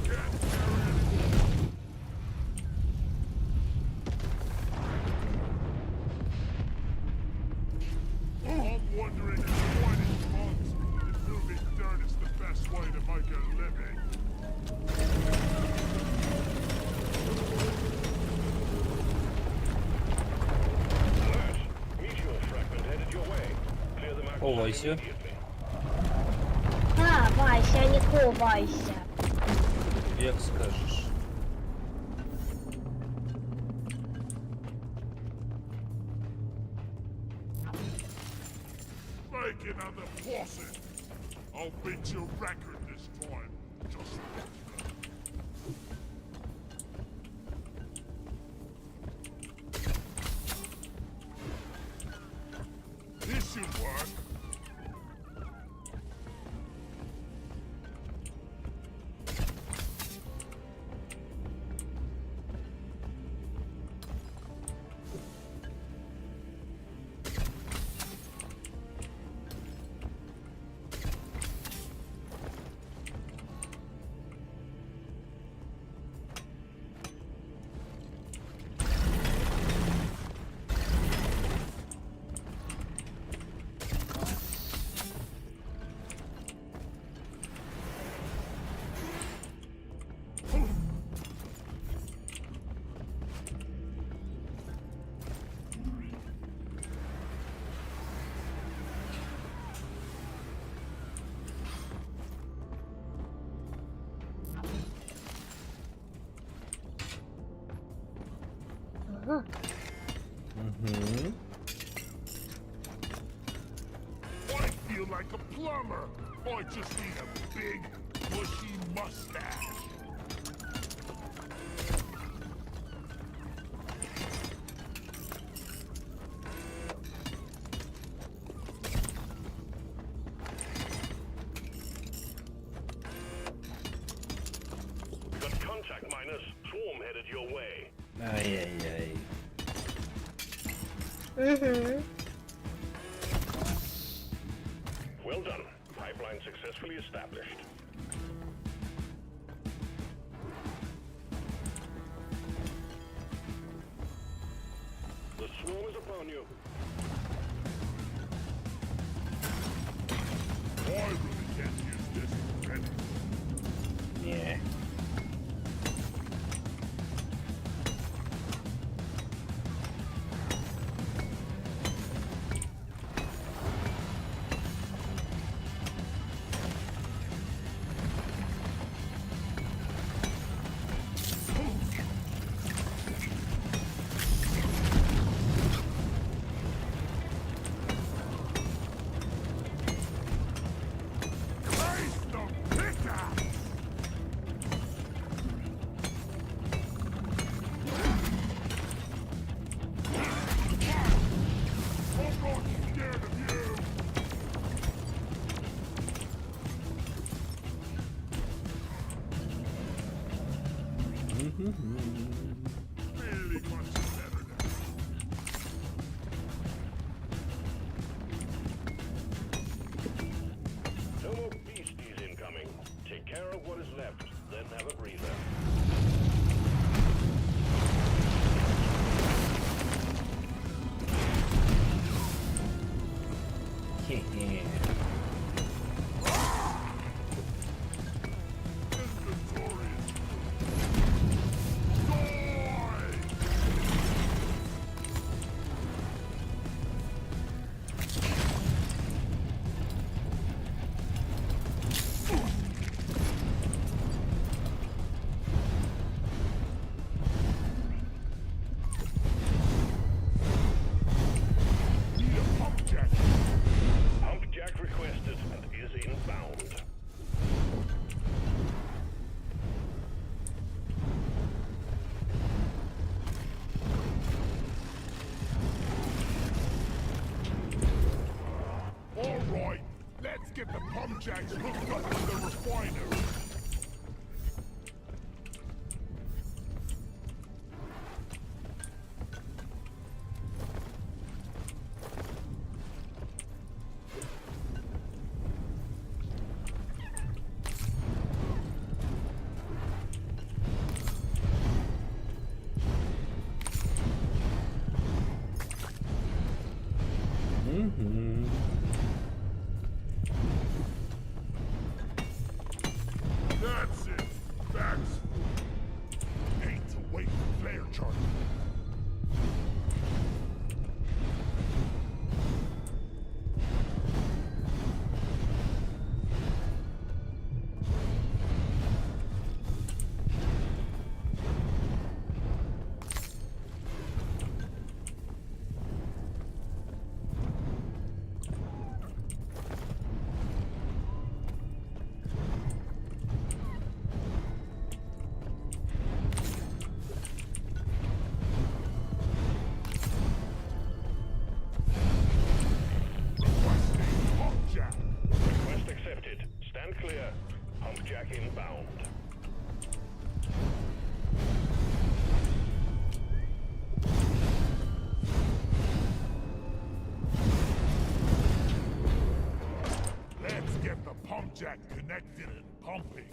can't carry anymore. I'm wondering if mining funds and moving dirt is the best way to make a living. Alert! Meteor fragment headed your way. Clear the map Ховайся. immediately. Ховайся, не ховайся. Як скажешь. Make another faucet. I'll beat your record this time. Just this should work. like a plumber. I just need a big, bushy mustache. Got contact, miners. Swarm headed your way. Ай-яй-яй. Угу. Well done. Pipeline successfully established. The swarm is upon you. I really can't use this already. Не. Face the pickaxe! I'm not scared of you! Really much better now. No more beasties incoming. Take care of what is left, then have a breather. Хе-хе. Inventory is Die! Need a pump jack. Pump jack requested and is inbound. All right, let's get the pump jacks hooked up to the refinery. Мгм. That's it. That's hate to wait for flare charge. Requesting pump jack. Request accepted. Stand clear. Pump jack inbound. Let's get the pump jack connected and pumping.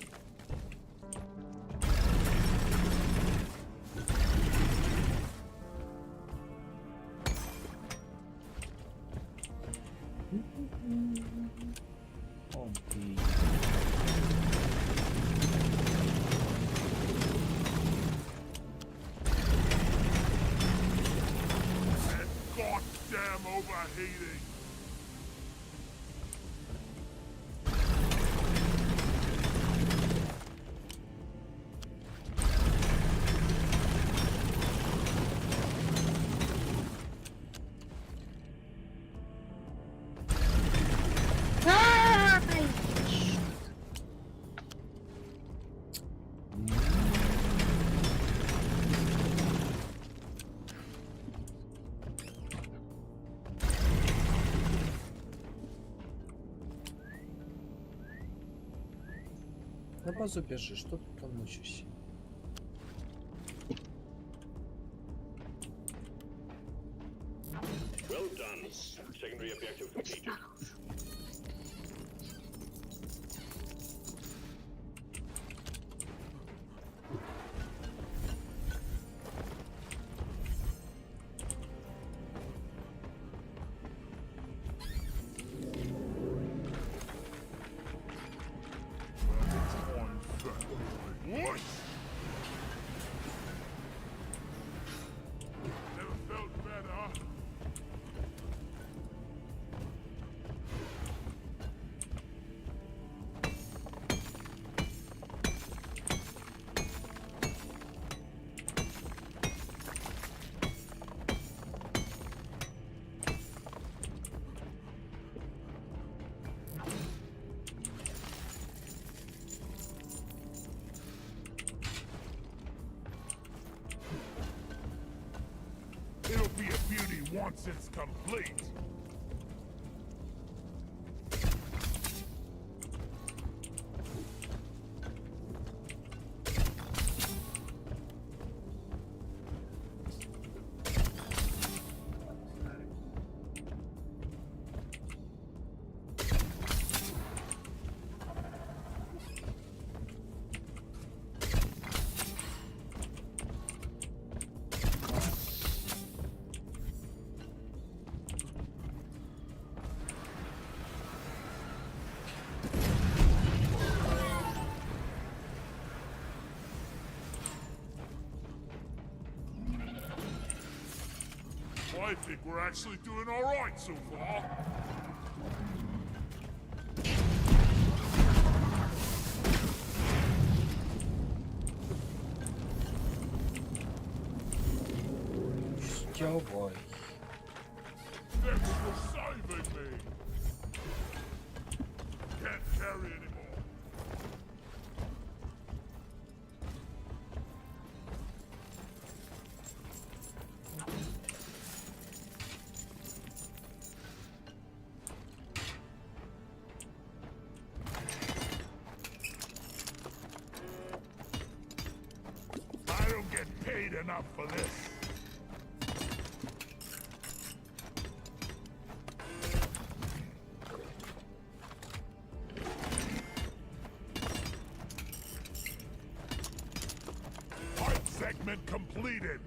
Помпи. And goddamn overheating. А! На базу бежи, что ты там мучишься? Well done. Secondary objective completed. What? Never felt better. It'll be a beauty once it's complete. I think we're actually doing all right so far. Давай. Thanks for saving me. Can't carry anymore. I don't get paid enough for this. Pipe segment completed.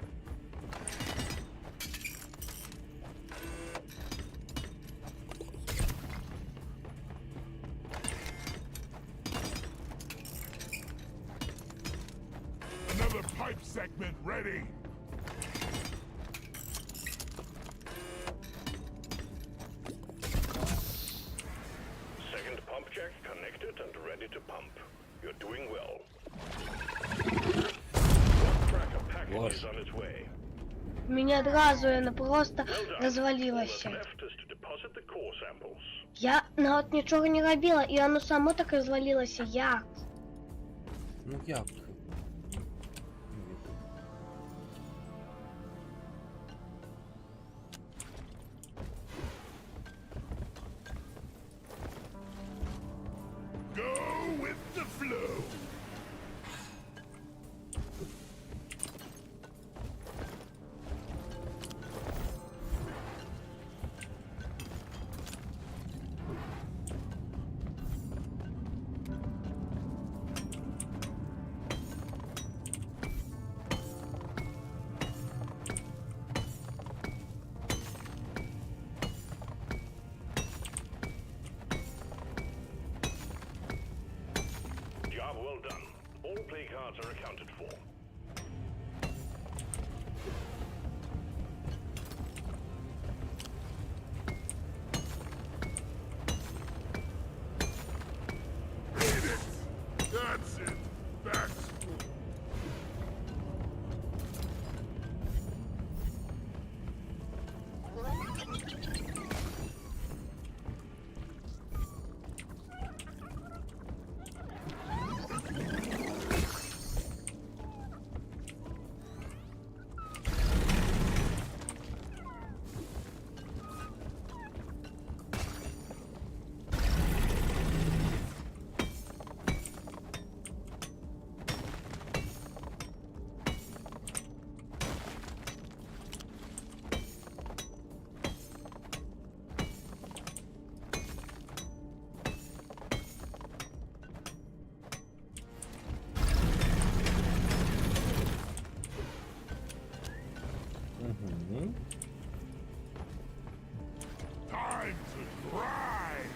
Another pipe segment ready. Second pump jack connected and ready to pump. You're doing well. One tracker package is on its way. Меня одразу она просто Well done. All that's развалилась. left is to deposit the core samples. Я нават нічого не робила, і воно само так розвалилося. Як? Ну як? Go with the flow. Job well done. All play cards are accounted for. Beat it! That's it. That's cool. Time to grind!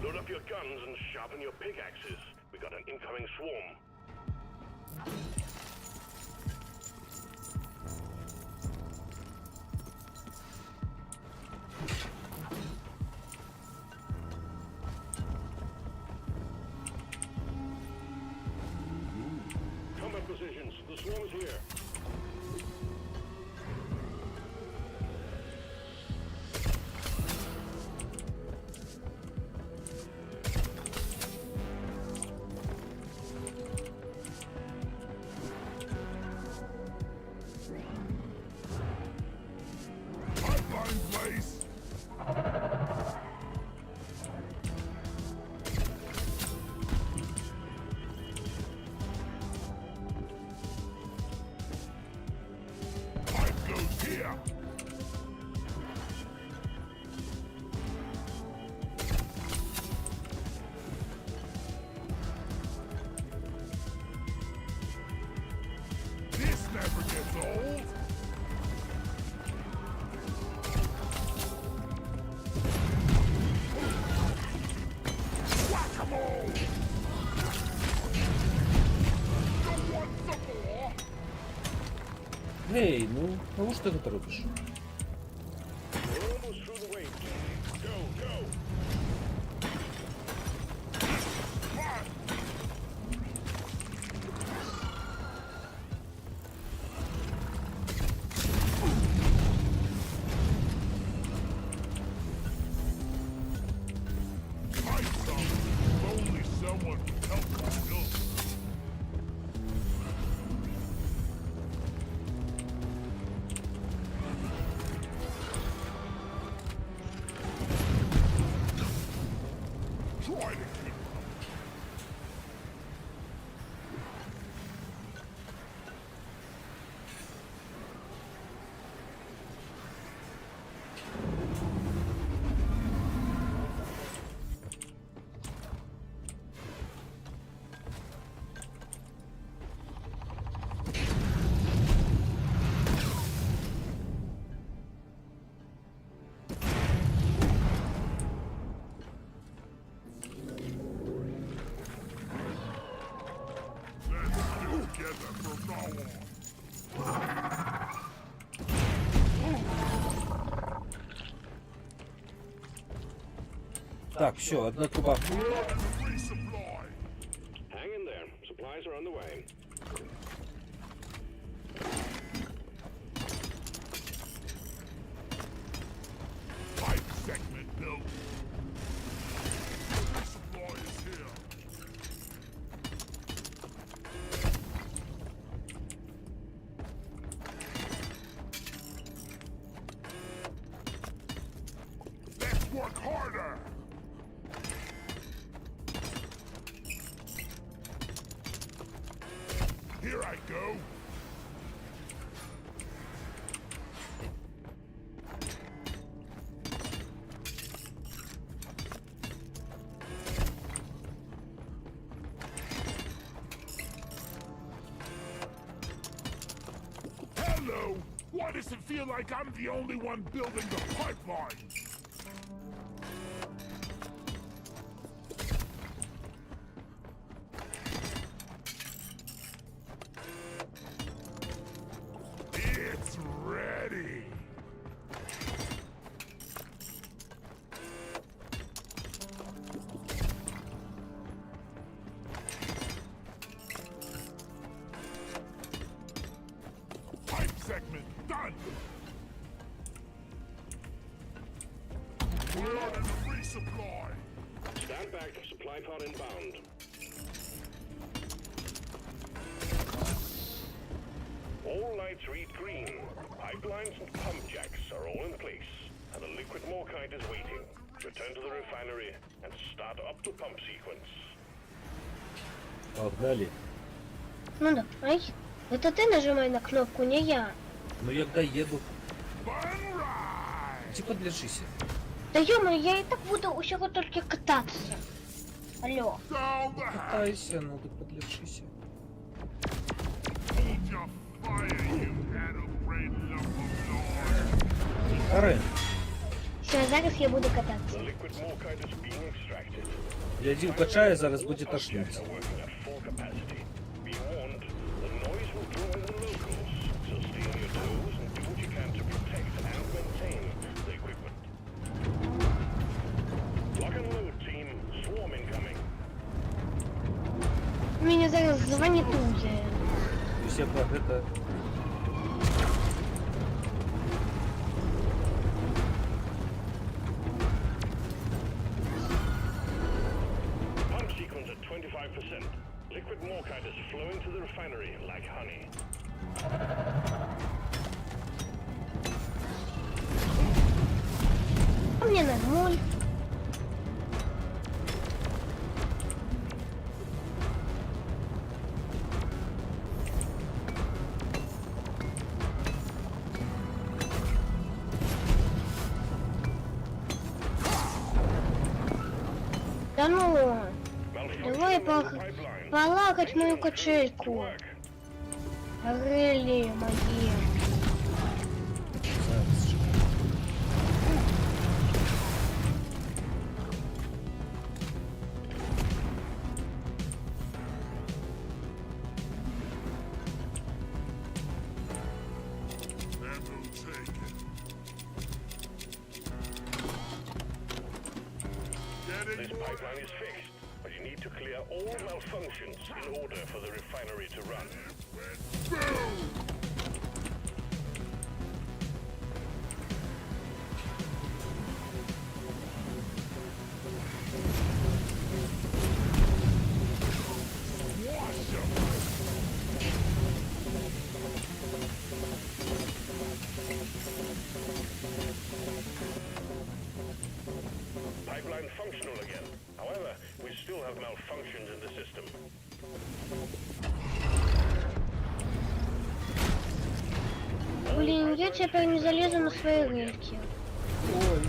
Load up your guns and sharpen your pickaxes. We got an incoming swarm. Combat positions. The swarm is here. Pipeline place! Pipe goes here! This never gets old! Whack-a-mole! You want some more? Гей, ну, що ти тут робиш? We're almost through the wave. Go, go! Fire! Fight some! If only someone would help us build it. Try to keep up. Let's stick together from now on. Так, все, одна труба. Resupply. Hang in there. Supplies are on the way. Pipe segment built. Resupply is here. Let's work harder. Here I go. Hello! Why does it feel like I'm the only one building the pipeline? It's ready! Pipe segment done! We're on a resupply! Stand back. Supply pod inbound. All lights read green. Pipelines and pump jacks are all in place, and the liquid morkite is waiting. Return to the refinery and start up the pump sequence. Погнали. Ну давай. Это ты нажимай на кнопку, не я. Ну я доеду. Fun ride! Типа держися. Да ё-моё, я и так буду усього тільки кататися. Алло. Down the hatch! Катайся, ну ти подлежися. Hold your fire, you harebrained lump of lord! Гори. Все, зараз я буду кататися. Liquid morkite is being extracted. Я дім качаю, зараз буде тошнить. Are working at full capacity. Be warned, the noise will draw in the locals, so stay on your toes and do what you can to protect and maintain the equipment. Lock and load, team. Swarm incoming. Меня зараз звонит уже. І все про это. Pump sequence at 25%. Liquid morkite is flowing to the refinery like honey. А мне на ноль. Да ну, давай полакать мою качельку. Рели мои. Зараз же. That will take it. Getting This pipeline is fixed, but you need to clear all malfunctions in order for the refinery to run. boom! Pipeline functional again. However, we still have malfunctions in the system. Блин, я теперь не залезу на свои рельки. Ой.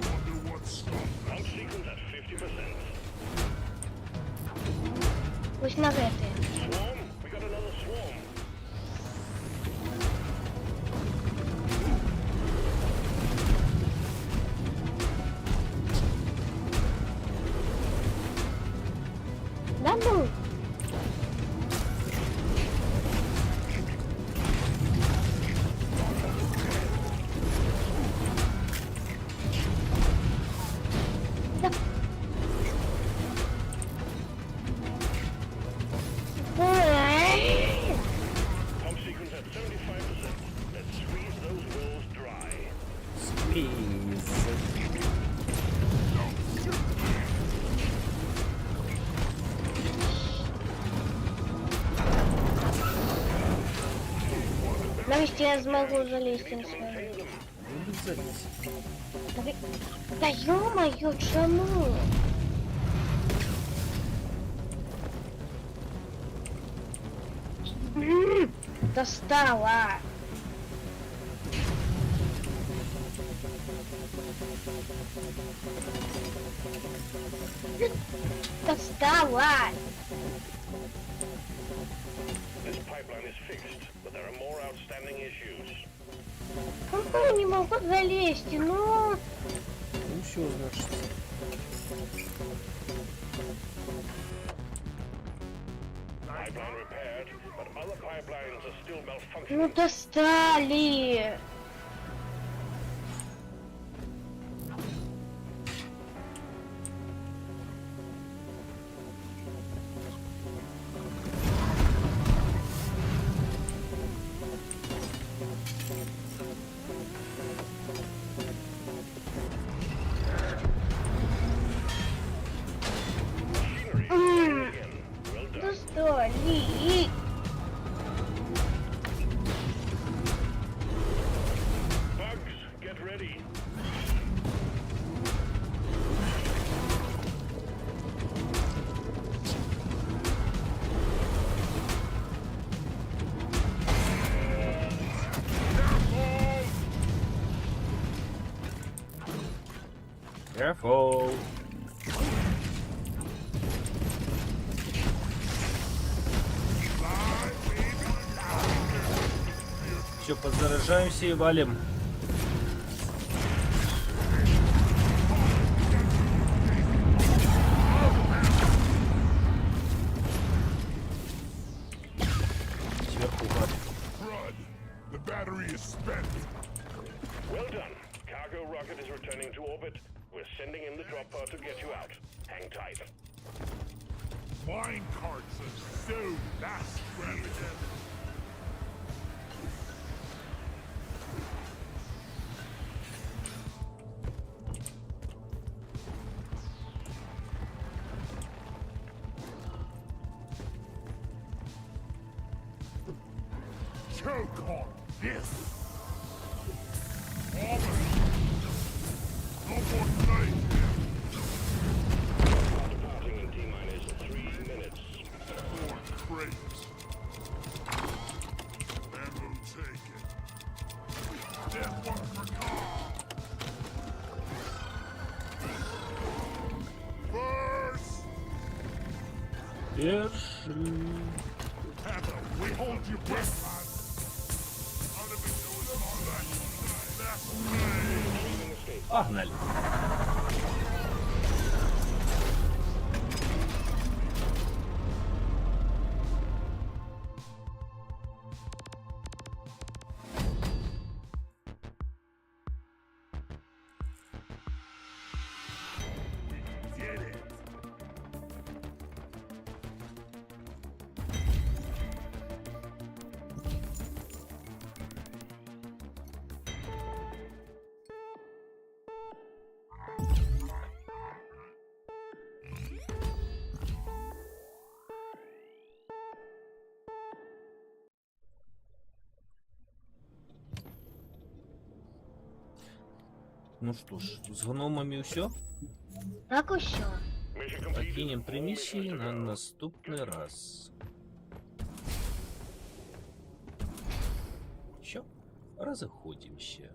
Wonder what's stopped. Pump sequence at 50%. Пусть на этой. Swarm? We got another swarm. Да ну. Да. Ой. Pump sequence at 75%. Let's squeeze those walls dry. Сквіз. Нарешті я змогу залізти на свою. Contain them. Ну, залізь. Да ё-моё, чому? Достала. Достала. This pipeline is fixed, but there are more outstanding issues. Ну, не могу залезть, ну. Ну все, значит. Pipeline repaired, but other pipelines are still malfunctioning. Ну, достали. Machinery is running again. Well done. Достали. Bugs, get ready. Careful. Все, подзаражаемся и валим. is spent. Well done. Cargo rocket is returning to orbit. We're sending in the drop pod to get you out. Hang tight. Mine carts are so extravagant. Choke on this. No more night. Departing in T-minus 3 minutes. More crates. Ammo taken. Death one for Carl. First, Перший. have a wait. Hold your breath, man. I'd have been doing all that. That's right. Погнали. Did it. Ну що ж, з гномами все? Так ось що. Mission completed. Покинем All приміщення missions to на go. наступний раз. Що? Розходимося.